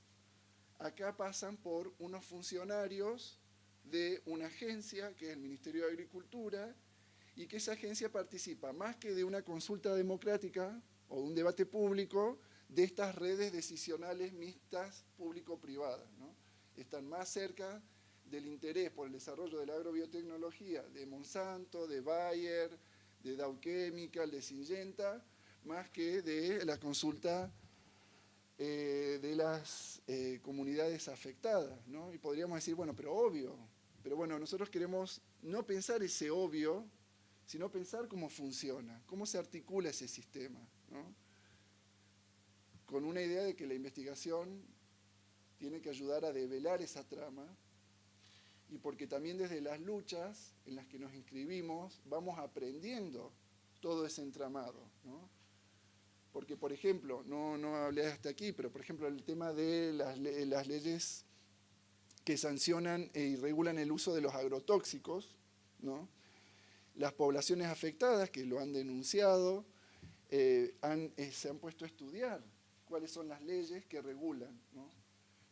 Acá pasan por unos funcionarios de una agencia, que es el Ministerio de Agricultura, y que esa agencia participa, más que de una consulta democrática o de un debate público, de estas redes decisionales mixtas público-privadas, ¿no? Están más cerca del interés por el desarrollo de la agrobiotecnología de Monsanto, de Bayer, de Dow Chemical, de Syngenta, más que de la consulta de las comunidades afectadas, ¿no? Y podríamos decir, bueno, pero obvio. Pero bueno, nosotros queremos no pensar ese obvio, sino pensar cómo funciona, cómo se articula ese sistema, ¿no? Con una idea de que la investigación tiene que ayudar a develar esa trama, y porque también desde las luchas en las que nos inscribimos vamos aprendiendo todo ese entramado, ¿no? Porque, por ejemplo, no hablé hasta aquí, pero por ejemplo el tema de las leyes que sancionan y regulan el uso de los agrotóxicos, ¿no? Las poblaciones afectadas que lo han denunciado se han puesto a estudiar cuáles son las leyes que regulan, ¿no?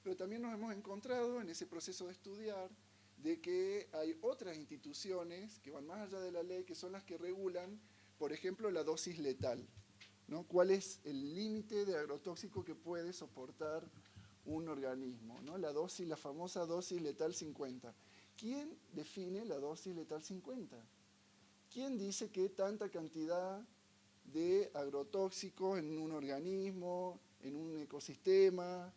Pero también nos hemos encontrado en ese proceso de estudiar de que hay otras instituciones que van más allá de la ley, que son las que regulan, por ejemplo, la dosis letal, ¿no? ¿Cuál es el límite de agrotóxico que puede soportar un organismo, ¿no? La famosa dosis letal 50. ¿Quién define la dosis letal 50? ¿Quién dice que tanta cantidad de agrotóxico en un organismo, en un ecosistema,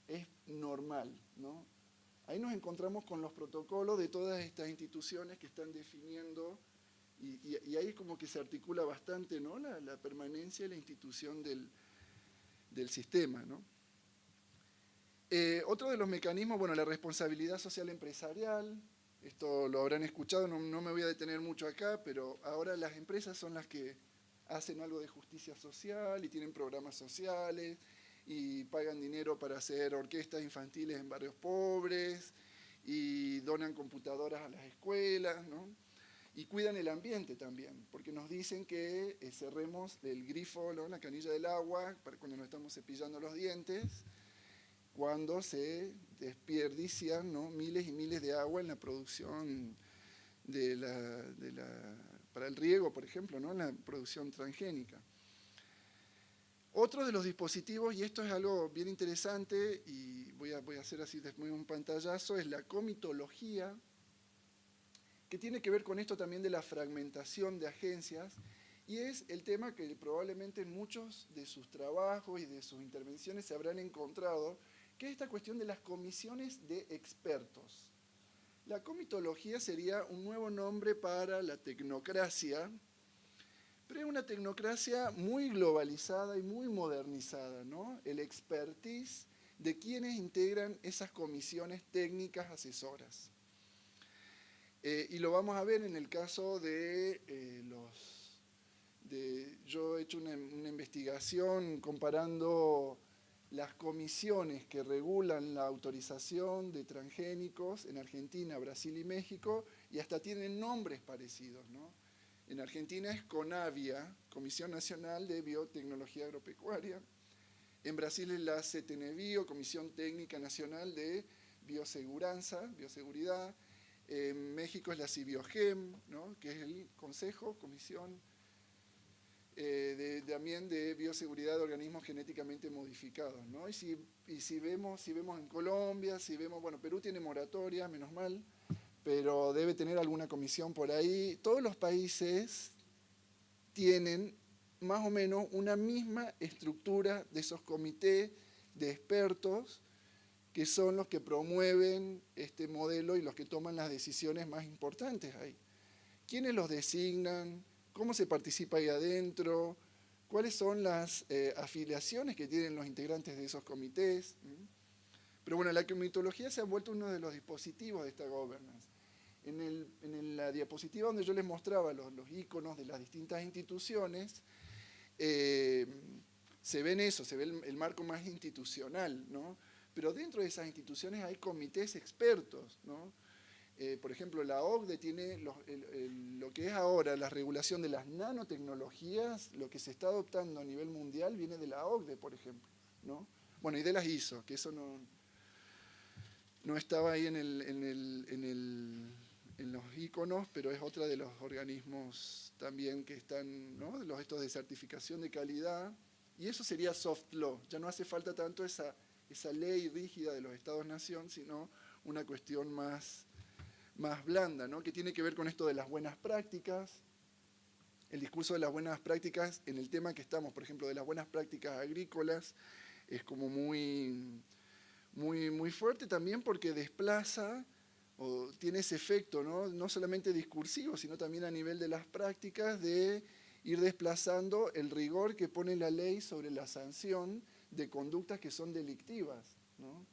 es normal, ¿no? Ahí nos encontramos con los protocolos de todas estas instituciones que están definiendo, y ahí es como que se articula bastante, ¿no? la permanencia y la institución del sistema, ¿no? Otro de los mecanismos, bueno, la responsabilidad social empresarial. Esto lo habrán escuchado, no me voy a detener mucho acá, pero ahora las empresas son las que hacen algo de justicia social y tienen programas sociales y pagan dinero para hacer orquestas infantiles en barrios pobres y donan computadoras a las escuelas, ¿no? Y cuidan el ambiente también, porque nos dicen que cerremos el grifo, ¿no? La canilla del agua para cuando nos estamos cepillando los dientes, cuando se desperdician, ¿no? Miles y miles de agua en la producción para el riego, por ejemplo, ¿no? En la producción transgénica. Otro de los dispositivos, y esto es algo bien interesante, y voy a hacer así después un pantallazo, es la comitología, que tiene que ver con esto también de la fragmentación de agencias, y es el tema que probablemente en muchos de sus trabajos y de sus intervenciones se habrán encontrado, que es esta cuestión de las comisiones de expertos. La comitología sería un nuevo nombre para la tecnocracia, pero es una tecnocracia muy globalizada y muy modernizada, ¿no? El expertise de quienes integran esas comisiones técnicas asesoras. Y lo vamos a ver en el caso de yo he hecho una investigación comparando las comisiones que regulan la autorización de transgénicos en Argentina, Brasil y México, y hasta tienen nombres parecidos, ¿no? En Argentina es CONAVIA, Comisión Nacional de Biotecnología Agropecuaria, En Brasil es la CTNBio, Comisión Técnica Nacional de Bioseguridad. En México es la CIBIOGEM, ¿no? Que es el Consejo, Comisión también de Bioseguridad de Organismos Genéticamente Modificados, ¿no? Y si vemos en Colombia, bueno, Perú tiene moratoria, menos mal, pero debe tener alguna comisión por ahí. Todos los países tienen más o menos una misma estructura de esos comités de expertos que son los que promueven este modelo y los que toman las decisiones más importantes ahí. ¿Quiénes los designan? ¿Cómo se participa ahí adentro? ¿Cuáles son las afiliaciones que tienen los integrantes de esos comités? Pero bueno, la comitología se ha vuelto uno de los dispositivos de esta governance. En la diapositiva donde yo les mostraba los íconos de las distintas instituciones, se ven eso, se ve el marco más institucional, ¿no? Pero dentro de esas instituciones hay comités expertos, ¿no? Por ejemplo, la OCDE tiene lo que es ahora la regulación de las nanotecnologías, lo que se está adoptando a nivel mundial viene de la OCDE, por ejemplo, ¿no? Bueno, y de las ISO, que eso no estaba ahí en los iconos, pero es otra de los organismos también que están, ¿no? Estos de certificación de calidad, y eso sería soft law. Ya no hace falta tanto esa ley rígida de los Estados-nación, sino una cuestión más blanda, ¿no? Que tiene que ver con esto de las buenas prácticas, el discurso de las buenas prácticas en el tema que estamos, por ejemplo, de las buenas prácticas agrícolas, es como muy fuerte también porque desplaza o tiene ese efecto, no solamente discursivo, sino también a nivel de las prácticas de ir desplazando el rigor que pone la ley sobre la sanción de conductas que son delictivas, ¿no?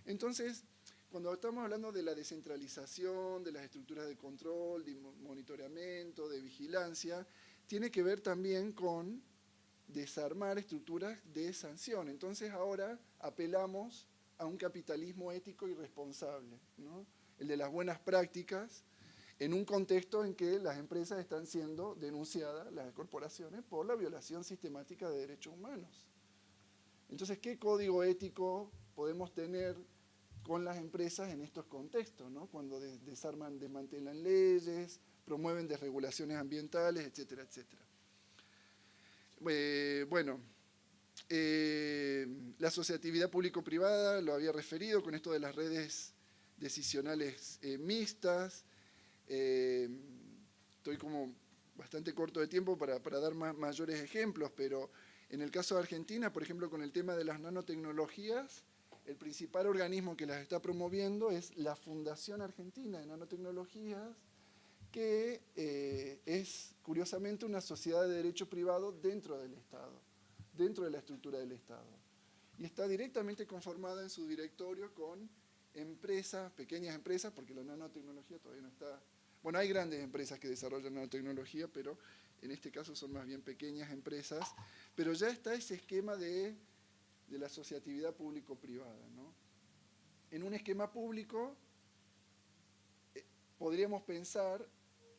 Entonces, cuando estamos hablando de la descentralización, de las estructuras de control, de monitoreamiento, de vigilancia, tiene que ver también con desarmar estructuras de sanción. Entonces ahora apelamos a un capitalismo ético y responsable, ¿no? El de las buenas prácticas, en un contexto en que las empresas están siendo denunciadas, las corporaciones, por la violación sistemática de derechos humanos. Entonces, ¿qué código ético podemos tener con las empresas en estos contextos, ¿no? Cuando desarman, desmantelan leyes, promueven desregulaciones ambientales, etcétera, etcétera? Bueno, la asociatividad público-privada, lo había referido con esto de las redes decisionales mixtas. Estoy como bastante corto de tiempo para dar mayores ejemplos, pero en el caso de Argentina, por ejemplo, con el tema de las nanotecnologías, el principal organismo que las está promoviendo es la Fundación Argentina de Nanotecnologías, que es, curiosamente, una sociedad de derecho privado dentro del Estado, dentro de la estructura del Estado. Y está directamente conformada en su directorio con empresas, pequeñas empresas, porque la nanotecnología todavía no está... Bueno, hay grandes empresas que desarrollan nanotecnología, pero en este caso son más bien pequeñas empresas, pero ya está ese esquema de la asociatividad público-privada, ¿no? En un esquema público podríamos pensar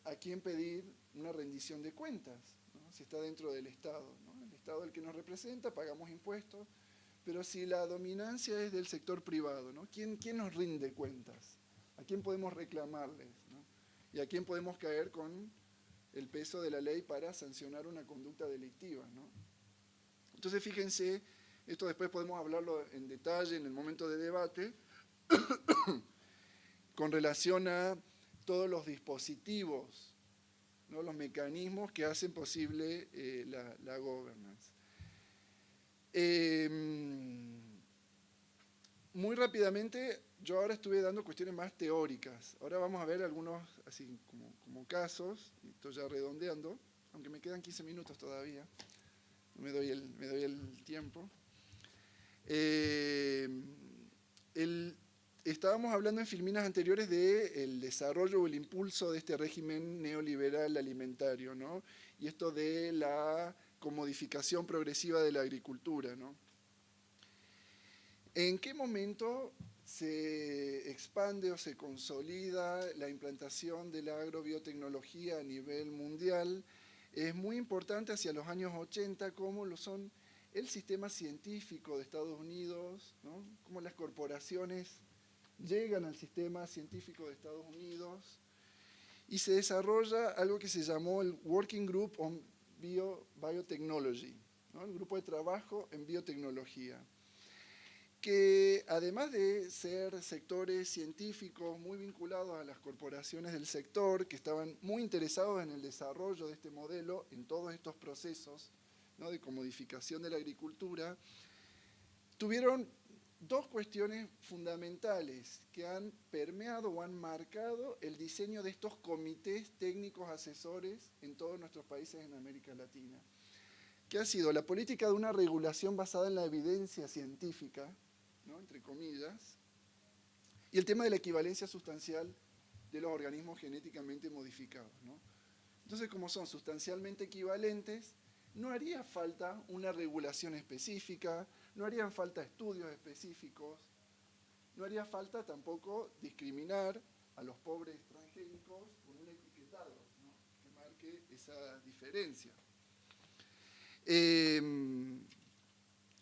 a quién pedir una rendición de cuentas, ¿no? Si está dentro del Estado, ¿no? El Estado es el que nos representa, pagamos impuestos, pero si la dominancia es del sector privado, ¿no? ¿Quién nos rinde cuentas? ¿A quién podemos reclamarles, ¿no? ¿Y a quién podemos caer con el peso de la ley para sancionar una conducta delictiva, ¿no? Entonces, fíjense, esto después podemos hablarlo en detalle en el momento de debate, con relación a todos los dispositivos, ¿no? Los mecanismos que hacen posible la governance. Muy rápidamente, yo ahora estuve dando cuestiones más teóricas. Ahora vamos a ver algunos, así como casos, y estoy ya redondeando, aunque me quedan 15 minutos todavía, me doy el tiempo. Estábamos hablando en filminas anteriores del desarrollo o el impulso de este régimen neoliberal alimentario, ¿no? Y esto de la comodificación progresiva de la agricultura, ¿no? ¿En qué momento se expande o se consolida la implantación de la agrobiotecnología a nivel mundial? Es muy importante hacia los años 80, como lo son el sistema científico de Estados Unidos, ¿no? Cómo las corporaciones llegan al sistema científico de Estados Unidos, y se desarrolla algo que se llamó el Working Group on Biotechnology, ¿no? El grupo de trabajo en biotecnología, que además de ser sectores científicos muy vinculados a las corporaciones del sector, que estaban muy interesados en el desarrollo de este modelo, en todos estos procesos, ¿no?, de comodificación de la agricultura, tuvieron dos cuestiones fundamentales que han permeado o han marcado el diseño de estos comités técnicos asesores en todos nuestros países en América Latina, que ha sido la política de una regulación basada en la evidencia científica, ¿no?, entre comillas, y el tema de la equivalencia sustancial de los organismos genéticamente modificados, ¿no? Entonces, como son sustancialmente equivalentes, no haría falta una regulación específica, no harían falta estudios específicos, no haría falta tampoco discriminar a los pobres transgénicos con un etiquetado, ¿no?, que marque esa diferencia.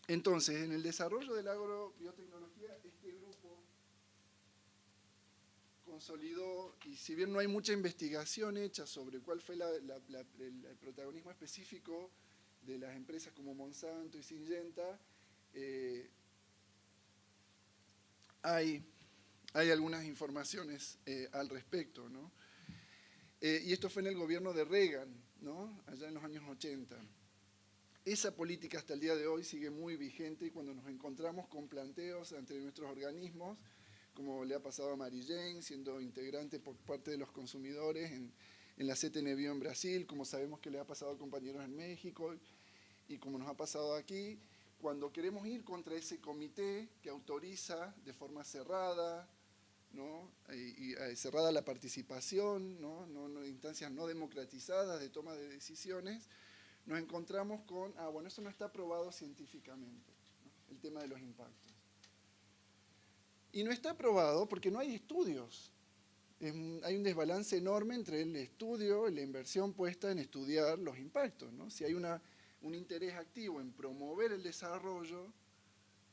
Entonces, en el desarrollo de la agrobiotecnología, este grupo consolidó, y si bien no hay mucha investigación hecha sobre cuál fue el protagonismo específico de las empresas como Monsanto y Syngenta, hay algunas informaciones al respecto, ¿no? Y esto fue en el gobierno de Reagan, ¿no?, allá en los años 80. Esa política hasta el día de hoy sigue muy vigente, y cuando nos encontramos con planteos ante nuestros organismos, como le ha pasado a Mary Jane, siendo integrante por parte de los consumidores en la CTNBio en Brasil, como sabemos que le ha pasado a compañeros en México, y como nos ha pasado aquí, cuando queremos ir contra ese comité que autoriza de forma cerrada, ¿no?, y cerrada la participación, ¿no?, instancias no democratizadas de toma de decisiones, nos encontramos con, bueno, eso no está probado científicamente, ¿no?, el tema de los impactos. Y no está probado porque no hay estudios. Hay un desbalance enorme entre el estudio y la inversión puesta en estudiar los impactos, ¿no? Si hay un interés activo en promover el desarrollo,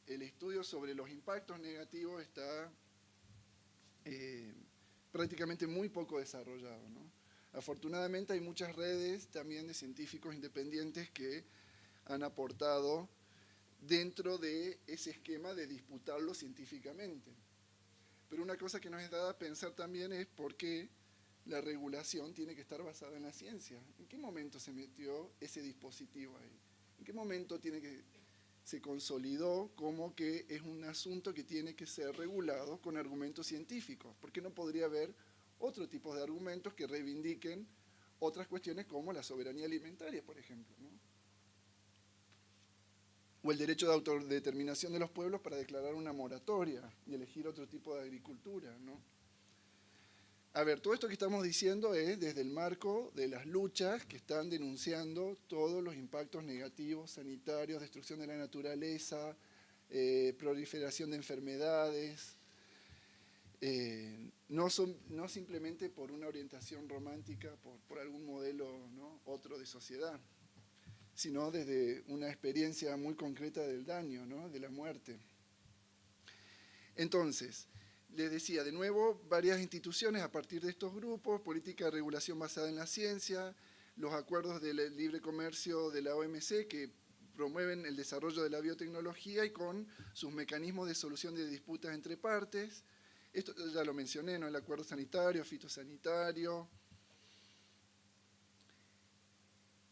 el estudio sobre los impactos negativos está prácticamente muy poco desarrollado, ¿no? Afortunadamente hay muchas redes también de científicos independientes que han aportado dentro de ese esquema de disputarlo científicamente. Pero una cosa que nos es dada a pensar también es por qué la regulación tiene que estar basada en la ciencia. ¿En qué momento se metió ese dispositivo ahí? ¿En qué momento se consolidó como que es un asunto que tiene que ser regulado con argumentos científicos? ¿Por qué no podría haber otro tipo de argumentos que reivindiquen otras cuestiones como la soberanía alimentaria, por ejemplo, ¿no?, o el derecho de autodeterminación de los pueblos para declarar una moratoria y elegir otro tipo de agricultura, ¿no? A ver, todo esto que estamos diciendo es desde el marco de las luchas que están denunciando todos los impactos negativos, sanitarios, destrucción de la naturaleza, proliferación de enfermedades, no simplemente por una orientación romántica, por algún modelo, ¿no?, otro de sociedad, sino desde una experiencia muy concreta del daño, ¿no?, de la muerte. Entonces, les decía, de nuevo, varias instituciones a partir de estos grupos, política de regulación basada en la ciencia, los acuerdos de libre comercio de la OMC que promueven el desarrollo de la biotecnología y con sus mecanismos de solución de disputas entre partes. Esto ya lo mencioné, ¿no?, el acuerdo sanitario, fitosanitario.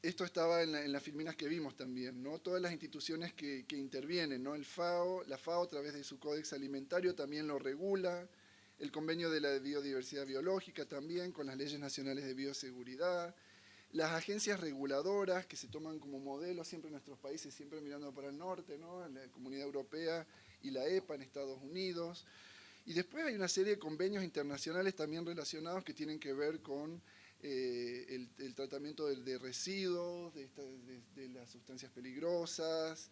Esto estaba en las filminas que vimos también, ¿no? Todas las instituciones que intervienen, ¿no? La FAO a través de su Códex Alimentario también lo regula, el Convenio de la Biodiversidad Biológica también, con las leyes nacionales de bioseguridad, las agencias reguladoras que se toman como modelo siempre en nuestros países, siempre mirando para el norte, ¿no?, la Comunidad Europea y la EPA en Estados Unidos. Y después hay una serie de convenios internacionales también relacionados que tienen que ver con el tratamiento de residuos, de las sustancias peligrosas,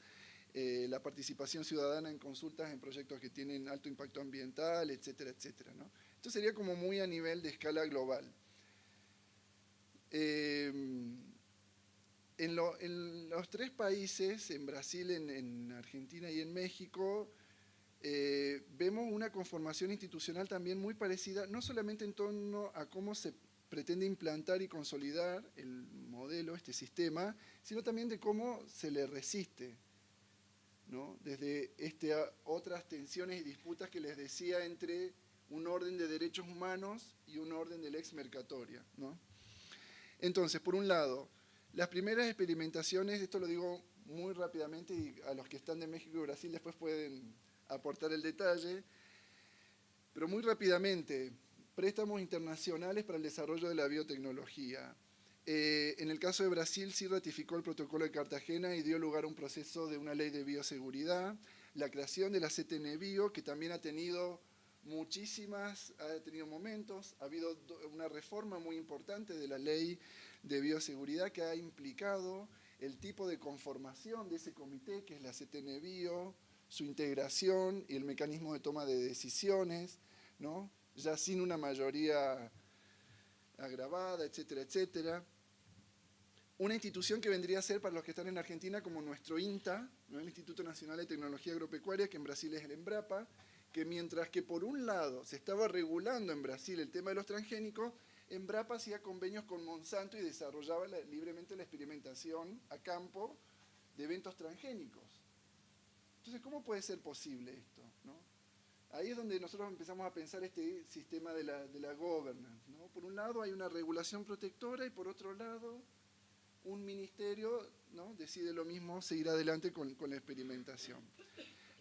la participación ciudadana en consultas en proyectos que tienen alto impacto ambiental, etcétera, etcétera, ¿no? Esto sería como muy a nivel de escala global. En los tres países, en Brasil, en Argentina y en México, vemos una conformación institucional también muy parecida, no solamente en torno a cómo se pretende implantar y consolidar el modelo, este sistema, sino también de cómo se le resiste, ¿no? Desde otras tensiones y disputas que les decía entre un orden de derechos humanos y un orden de lex mercatoria, ¿no? Entonces, por un lado, las primeras experimentaciones, esto lo digo muy rápidamente y a los que están de México y Brasil después pueden aportar el detalle, pero muy rápidamente, préstamos internacionales para el desarrollo de la biotecnología. En el caso de Brasil sí ratificó el protocolo de Cartagena y dio lugar a un proceso de una ley de bioseguridad, la creación de la CTN Bio, que también ha tenido momentos, ha habido una reforma muy importante de la ley de bioseguridad que ha implicado el tipo de conformación de ese comité, que es la CTN Bio, su integración y el mecanismo de toma de decisiones, ¿no? Ya sin una mayoría agravada, etcétera, etcétera. Una institución que vendría a ser, para los que están en Argentina, como nuestro INTA, ¿no? El Instituto Nacional de Tecnología Agropecuaria, que en Brasil es el Embrapa, que mientras que por un lado se estaba regulando en Brasil el tema de los transgénicos, Embrapa hacía convenios con Monsanto y desarrollaba libremente la experimentación a campo de eventos transgénicos. Entonces, ¿cómo puede ser posible esto, ¿no? Ahí es donde nosotros empezamos a pensar este sistema de la governance, ¿no? Por un lado hay una regulación protectora y por otro lado un ministerio, ¿no?, decide lo mismo, seguir adelante con la experimentación.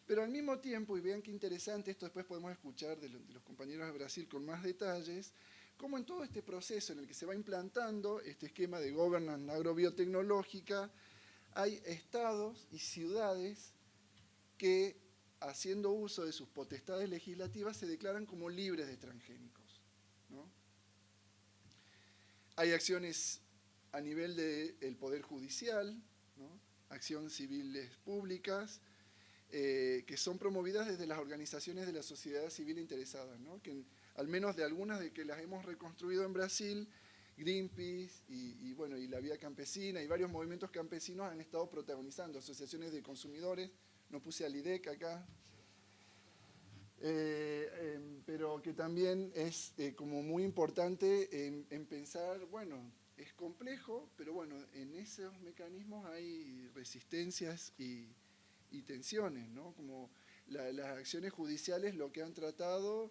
Pero al mismo tiempo, y vean qué interesante, esto después podemos escuchar de los compañeros de Brasil con más detalles, cómo en todo este proceso en el que se va implantando este esquema de governance agrobiotecnológica, hay estados y ciudades que, haciendo uso de sus potestades legislativas, se declaran como libres de transgénicos, ¿no? Hay acciones a nivel del Poder Judicial, ¿no? Acciones civiles públicas, que son promovidas desde las organizaciones de la sociedad civil interesadas, ¿no? Que al menos de algunas de que las hemos reconstruido en Brasil, Greenpeace bueno, y la Vía Campesina y varios movimientos campesinos han estado protagonizando, asociaciones de consumidores, no puse al IDEC acá, pero que también es como muy importante en pensar, bueno, es complejo, pero bueno, en esos mecanismos hay resistencias y tensiones, ¿no? Como las acciones judiciales lo que han tratado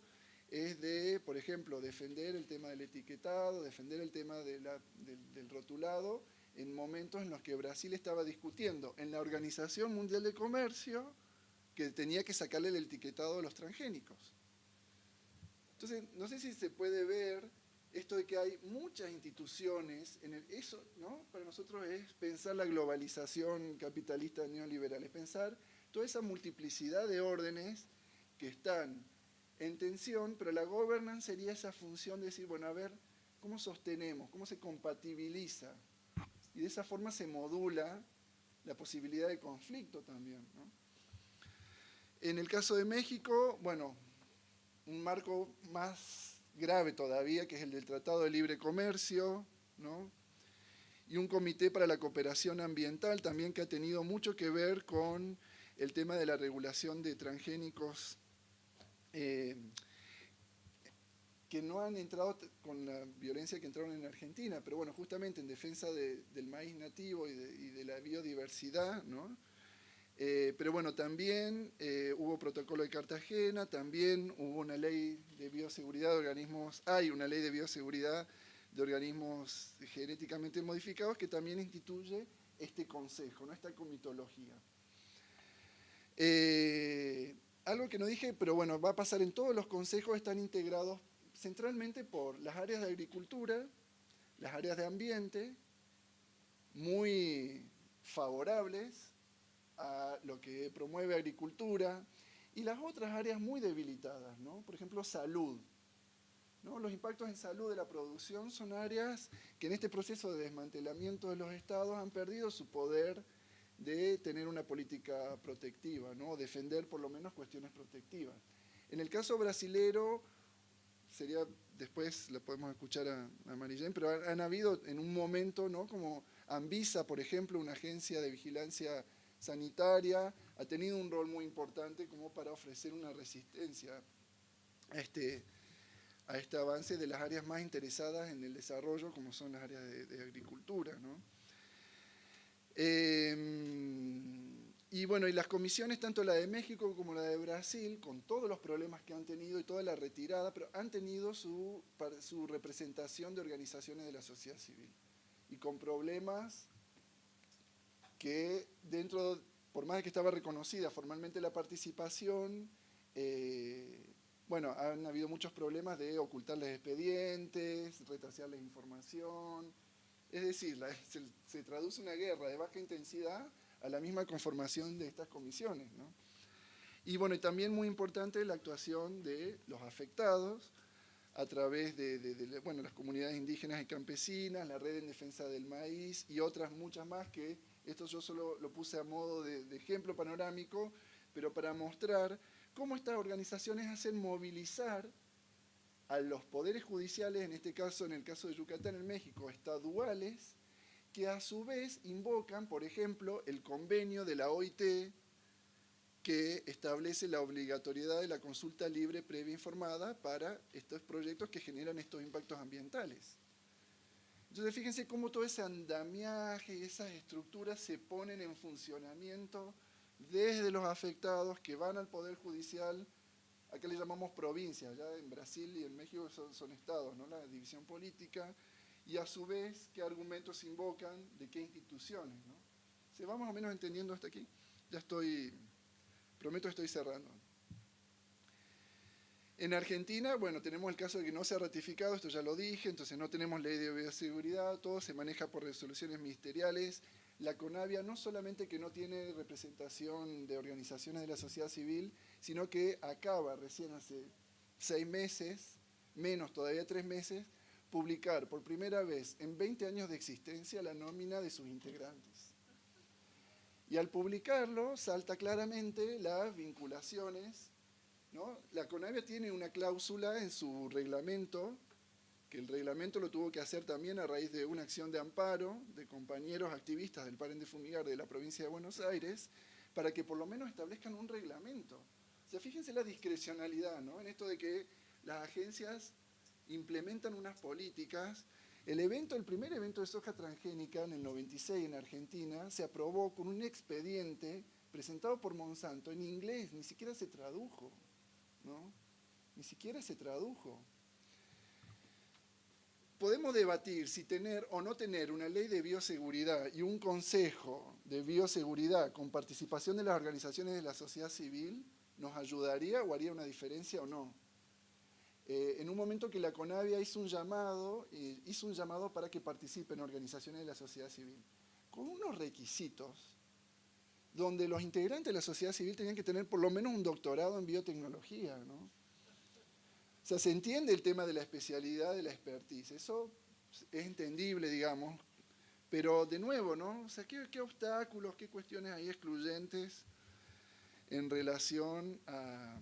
es de, por ejemplo, defender el tema del etiquetado, defender el tema del rotulado, en momentos en los que Brasil estaba discutiendo en la Organización Mundial de Comercio que tenía que sacarle el etiquetado a los transgénicos. Entonces, no sé si se puede ver esto de que hay muchas instituciones, eso, ¿no? Para nosotros es pensar la globalización capitalista neoliberal, es pensar toda esa multiplicidad de órdenes que están en tensión, pero la governance sería esa función de decir, bueno, a ver, ¿cómo sostenemos? ¿Cómo se compatibiliza? Y de esa forma se modula la posibilidad de conflicto también, ¿no? En el caso de México, bueno, un marco más grave todavía, que es el del Tratado de Libre Comercio, ¿no? Y un comité para la cooperación ambiental también que ha tenido mucho que ver con el tema de la regulación de transgénicos que no han entrado con la violencia que entraron en Argentina, pero bueno, justamente en defensa del maíz nativo y de la biodiversidad, ¿no? Pero bueno, también hubo protocolo de Cartagena, también hubo una ley de bioseguridad de organismos, hay una ley de bioseguridad de organismos genéticamente modificados que también instituye este consejo, ¿no? Esta comitología. Algo que no dije, pero bueno, va a pasar en todos los consejos, están integrados centralmente por las áreas de agricultura, las áreas de ambiente, muy favorables a lo que promueve agricultura, y las otras áreas muy debilitadas, ¿no? Por ejemplo, salud, ¿no? Los impactos en salud de la producción son áreas que en este proceso de desmantelamiento de los estados han perdido su poder de tener una política protectiva, ¿no? Defender por lo menos cuestiones protectivas. En el caso brasilero, sería después la podemos escuchar a Marijén, pero han habido en un momento, ¿no? Como Anvisa, por ejemplo, una agencia de vigilancia sanitaria, ha tenido un rol muy importante como para ofrecer una resistencia a este avance de las áreas más interesadas en el desarrollo, como son las áreas de agricultura, ¿no? Y bueno, y las comisiones, tanto la de México como la de Brasil, con todos los problemas que han tenido y toda la retirada, pero han tenido su representación de organizaciones de la sociedad civil. Y con problemas que dentro, por más de que estaba reconocida formalmente la participación, bueno, han habido muchos problemas de ocultarles expedientes, retrasearles información. Es decir, se traduce una guerra de baja intensidad a la misma conformación de estas comisiones, ¿no? Y bueno, y también muy importante la actuación de los afectados a través de bueno, las comunidades indígenas y campesinas, la red en defensa del maíz y otras muchas más que esto yo solo lo puse a modo de ejemplo panorámico, pero para mostrar cómo estas organizaciones hacen movilizar a los poderes judiciales, en este caso, en el caso de Yucatán, en México, estaduales, que a su vez invocan, por ejemplo, el convenio de la OIT que establece la obligatoriedad de la consulta libre previa informada para estos proyectos que generan estos impactos ambientales. Entonces, fíjense cómo todo ese andamiaje y esas estructuras se ponen en funcionamiento desde los afectados que van al Poder Judicial. Acá le llamamos provincias, ya en Brasil y en México son estados, ¿no? La división política, y a su vez, ¿qué argumentos invocan? ¿De qué instituciones? ¿No? ¿Se va más o menos entendiendo hasta aquí? Ya prometo estoy cerrando. En Argentina, bueno, tenemos el caso de que no se ha ratificado, esto ya lo dije, entonces no tenemos ley de bioseguridad, todo se maneja por resoluciones ministeriales. La CONAVIA no solamente que no tiene representación de organizaciones de la sociedad civil, sino que acaba recién hace 6 meses, menos todavía 3 meses, publicar por primera vez en 20 años de existencia la nómina de sus integrantes. Y al publicarlo salta claramente las vinculaciones, ¿no? La CONAVIA tiene una cláusula en su reglamento, que el reglamento lo tuvo que hacer también a raíz de una acción de amparo de compañeros activistas del Paren de Fumigar de la provincia de Buenos Aires, para que por lo menos establezcan un reglamento. O sea, fíjense la discrecionalidad, ¿no? En esto de que las agencias implementan unas políticas. El primer evento de soja transgénica en el 96 en Argentina se aprobó con un expediente presentado por Monsanto en inglés, ni siquiera se tradujo, ¿no? Ni siquiera se tradujo. Podemos debatir si tener o no tener una ley de bioseguridad y un consejo de bioseguridad con participación de las organizaciones de la sociedad civil nos ayudaría o haría una diferencia o no. En un momento que la CONAVIA hizo un llamado para que participen organizaciones de la sociedad civil, con unos requisitos donde los integrantes de la sociedad civil tenían que tener por lo menos un doctorado en biotecnología, ¿no? O sea, se entiende el tema de la especialidad, de la expertise, eso es entendible, digamos, pero de nuevo, ¿no? O sea, ¿qué obstáculos, qué cuestiones hay excluyentes en relación a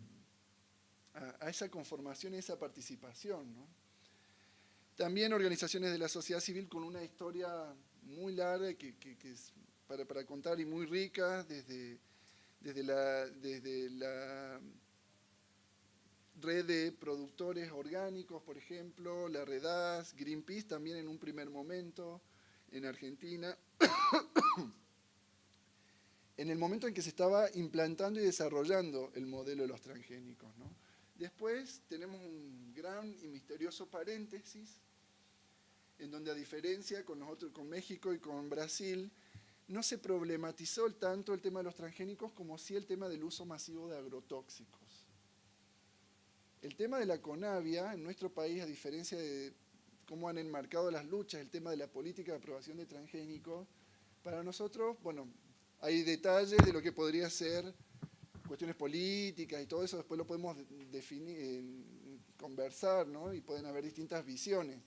esa conformación y esa participación, ¿no? También organizaciones de la sociedad civil con una historia muy larga que es para contar y muy rica, desde la red de productores orgánicos, por ejemplo, la REDAS, Greenpeace también en un primer momento en Argentina, en el momento en que se estaba implantando y desarrollando el modelo de los transgénicos, ¿no? Después tenemos un gran y misterioso paréntesis, en donde a diferencia con México y con Brasil, no se problematizó tanto el tema de los transgénicos como sí el tema del uso masivo de agrotóxicos. El tema de la CONAVIA en nuestro país, a diferencia de cómo han enmarcado las luchas, el tema de la política de aprobación de transgénicos, para nosotros, bueno, hay detalles de lo que podría ser cuestiones políticas y todo eso, después lo podemos definir, conversar, ¿no? Y pueden haber distintas visiones.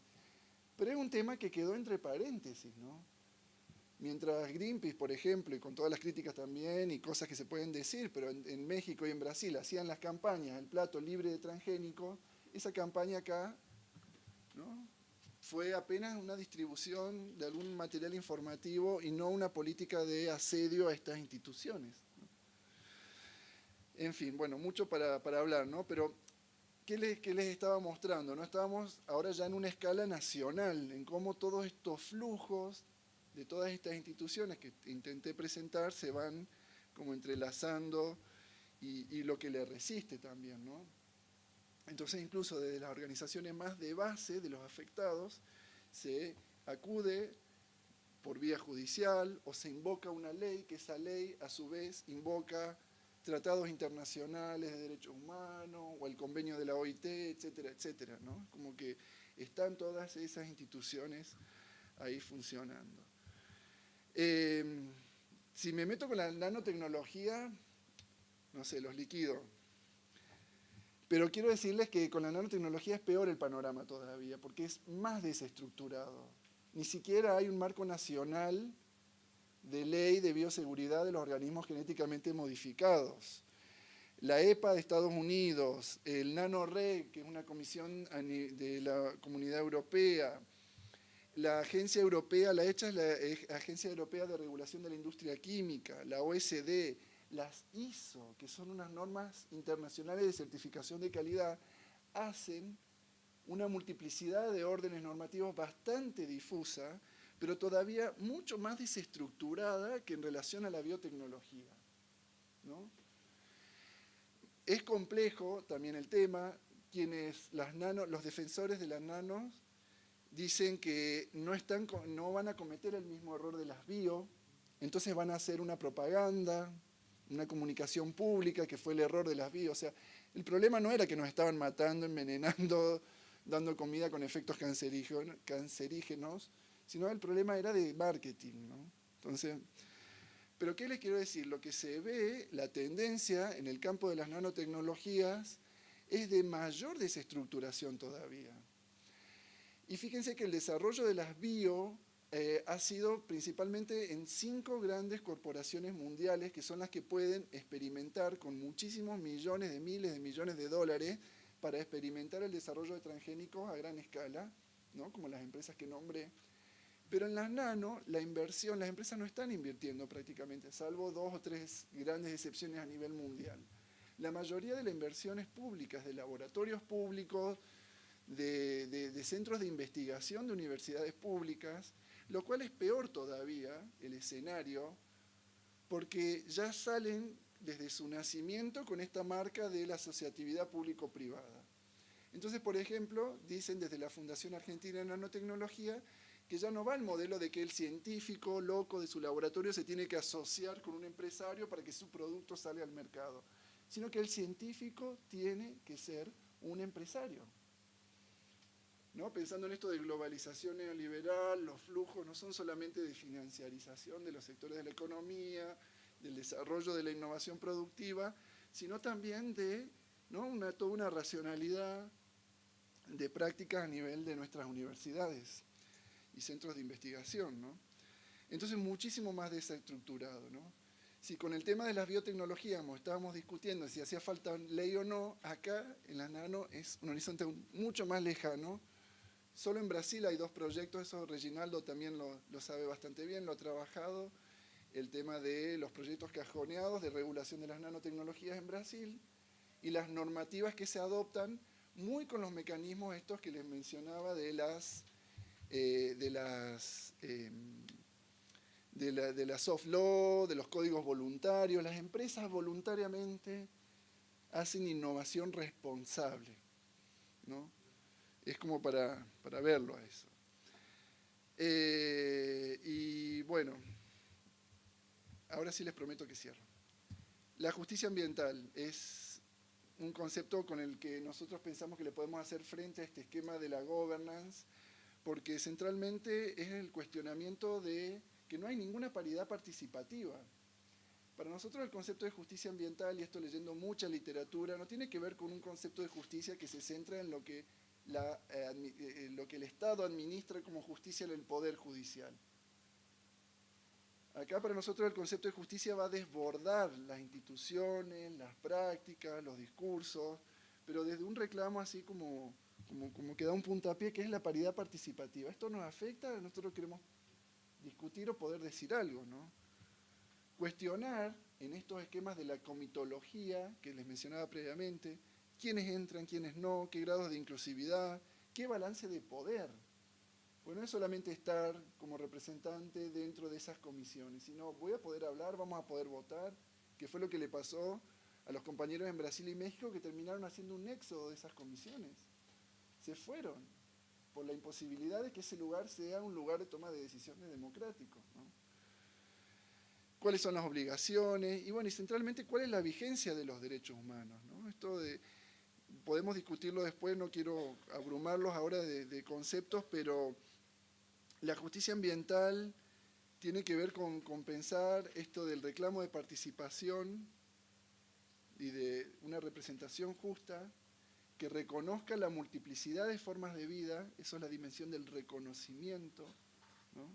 Pero es un tema que quedó entre paréntesis, ¿no? Mientras Greenpeace, por ejemplo, y con todas las críticas también y cosas que se pueden decir, pero en México y en Brasil hacían las campañas, el plato libre de transgénicos, esa campaña acá ¿no? Fue apenas una distribución de algún material informativo y no una política de asedio a estas instituciones. En fin, bueno, mucho para hablar, ¿no? Pero, ¿qué les estaba mostrando? ¿No? Estábamos ahora ya en una escala nacional, en cómo todos estos flujos de todas estas instituciones que intenté presentar se van como entrelazando y lo que le resiste también, ¿no? Entonces, incluso desde las organizaciones más de base de los afectados, se acude por vía judicial o se invoca una ley, que esa ley a su vez invoca tratados internacionales de derechos humanos o el convenio de la OIT, etcétera, etcétera, ¿no? Como que están todas esas instituciones ahí funcionando. Si me meto con la nanotecnología, no sé, los liquido. Pero quiero decirles que con la nanotecnología es peor el panorama todavía, porque es más desestructurado. Ni siquiera hay un marco nacional de ley de bioseguridad de los organismos genéticamente modificados. La EPA de Estados Unidos, el NanoReg, que es una comisión de la Comunidad Europea, la agencia europea, la ECHA es la Agencia Europea de Regulación de la Industria Química, la OSD, las ISO, que son unas normas internacionales de certificación de calidad, hacen una multiplicidad de órdenes normativos bastante difusa, pero todavía mucho más desestructurada que en relación a la biotecnología, ¿no? Es complejo también el tema. Los defensores de las nanos dicen que no van a cometer el mismo error de las bio, entonces van a hacer una propaganda, una comunicación pública, que fue el error de las bio. O sea, el problema no era que nos estaban matando, envenenando, dando comida con efectos cancerígenos, sino el problema era de marketing, ¿no? Entonces, pero ¿qué les quiero decir? Lo que se ve, la tendencia en el campo de las nanotecnologías, es de mayor desestructuración todavía. Y fíjense que el desarrollo de las bio ha sido principalmente en 5 grandes corporaciones mundiales, que son las que pueden experimentar con muchísimos millones de miles de millones de dólares para experimentar el desarrollo de transgénicos a gran escala, ¿no? Como las empresas que nombré. Pero en las nano, la inversión, las empresas no están invirtiendo prácticamente, salvo 2 o 3 grandes excepciones a nivel mundial. La mayoría de la inversión es pública, es de laboratorios públicos, de centros de investigación de universidades públicas, lo cual es peor todavía, el escenario, porque ya salen desde su nacimiento con esta marca de la asociatividad público-privada. Entonces, por ejemplo, dicen desde la Fundación Argentina de Nanotecnología que ya no va el modelo de que el científico loco de su laboratorio se tiene que asociar con un empresario para que su producto salga al mercado, sino que el científico tiene que ser un empresario, ¿no? Pensando en esto de globalización neoliberal, los flujos no son solamente de financiarización de los sectores de la economía, del desarrollo de la innovación productiva, sino también de, ¿no? toda una racionalidad de prácticas a nivel de nuestras universidades y centros de investigación, ¿no? Entonces, muchísimo más desestructurado, ¿no? Si con el tema de las biotecnologías estábamos discutiendo si hacía falta ley o no, acá en las nano es un horizonte mucho más lejano. Solo en Brasil hay 2 proyectos, eso Reginaldo también lo sabe bastante bien, lo ha trabajado, el tema de los proyectos cajoneados de regulación de las nanotecnologías en Brasil y las normativas que se adoptan, muy con los mecanismos estos que les mencionaba de la soft law, de los códigos voluntarios. Las empresas voluntariamente hacen innovación responsable, ¿no? Es como para verlo a eso. Y bueno, ahora sí les prometo que cierro. La justicia ambiental es un concepto con el que nosotros pensamos que le podemos hacer frente a este esquema de la governance, porque centralmente es el cuestionamiento de que no hay ninguna paridad participativa. Para nosotros el concepto de justicia ambiental, y esto leyendo mucha literatura, no tiene que ver con un concepto de justicia que se centra en lo que el Estado administra como justicia en el Poder Judicial. Acá para nosotros el concepto de justicia va a desbordar las instituciones, las prácticas, los discursos, pero desde un reclamo así como como que da un puntapié, que es la paridad participativa. ¿Esto nos afecta? Nosotros queremos discutir o poder decir algo, ¿no? Cuestionar en estos esquemas de la comitología que les mencionaba previamente, quiénes entran, quiénes no, qué grados de inclusividad, qué balance de poder. Pues no es solamente estar como representante dentro de esas comisiones, sino voy a poder hablar, vamos a poder votar, que fue lo que le pasó a los compañeros en Brasil y México que terminaron haciendo un éxodo de esas comisiones. Se fueron por la imposibilidad de que ese lugar sea un lugar de toma de decisiones democrático, ¿no? ¿Cuáles son las obligaciones? Y bueno, y centralmente, ¿cuál es la vigencia de los derechos humanos, ¿no? Esto podemos discutirlo después, no quiero abrumarlos ahora de conceptos, pero la justicia ambiental tiene que ver con pensar esto del reclamo de participación y de una representación justa que reconozca la multiplicidad de formas de vida, eso es la dimensión del reconocimiento, ¿no?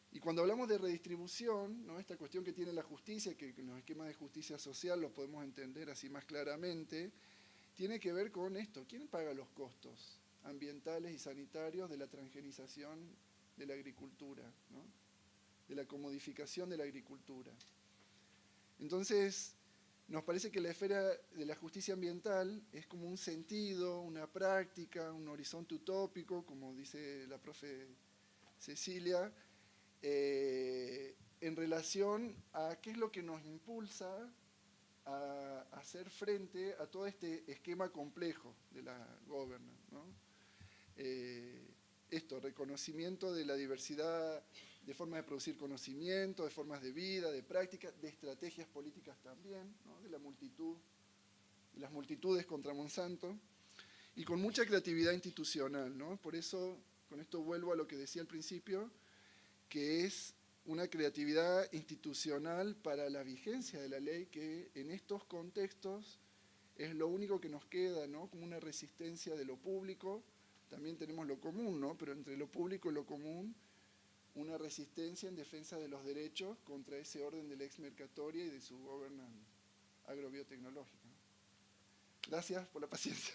Y cuando hablamos de redistribución, ¿no? Esta cuestión que tiene la justicia, que en los esquemas de justicia social lo podemos entender así más claramente, tiene que ver con esto: ¿quién paga los costos ambientales y sanitarios de la transgenización de la agricultura, ¿no? De la comodificación de la agricultura? Entonces, nos parece que la esfera de la justicia ambiental es como un sentido, una práctica, un horizonte utópico, como dice la profe Cecilia, en relación a qué es lo que nos impulsa a hacer frente a todo este esquema complejo de la governance, ¿no? Reconocimiento de la diversidad de formas de producir conocimiento, de formas de vida, de prácticas, de estrategias políticas también, ¿no? De las multitudes contra Monsanto, y con mucha creatividad institucional, ¿no? Por eso, con esto vuelvo a lo que decía al principio, que es una creatividad institucional para la vigencia de la ley, que en estos contextos es lo único que nos queda, ¿no? Como una resistencia de lo público. También tenemos lo común, ¿no? Pero entre lo público y lo común, una resistencia en defensa de los derechos contra ese orden de la ex-mercatoria y de su gobernanza agrobiotecnológica. Gracias por la paciencia.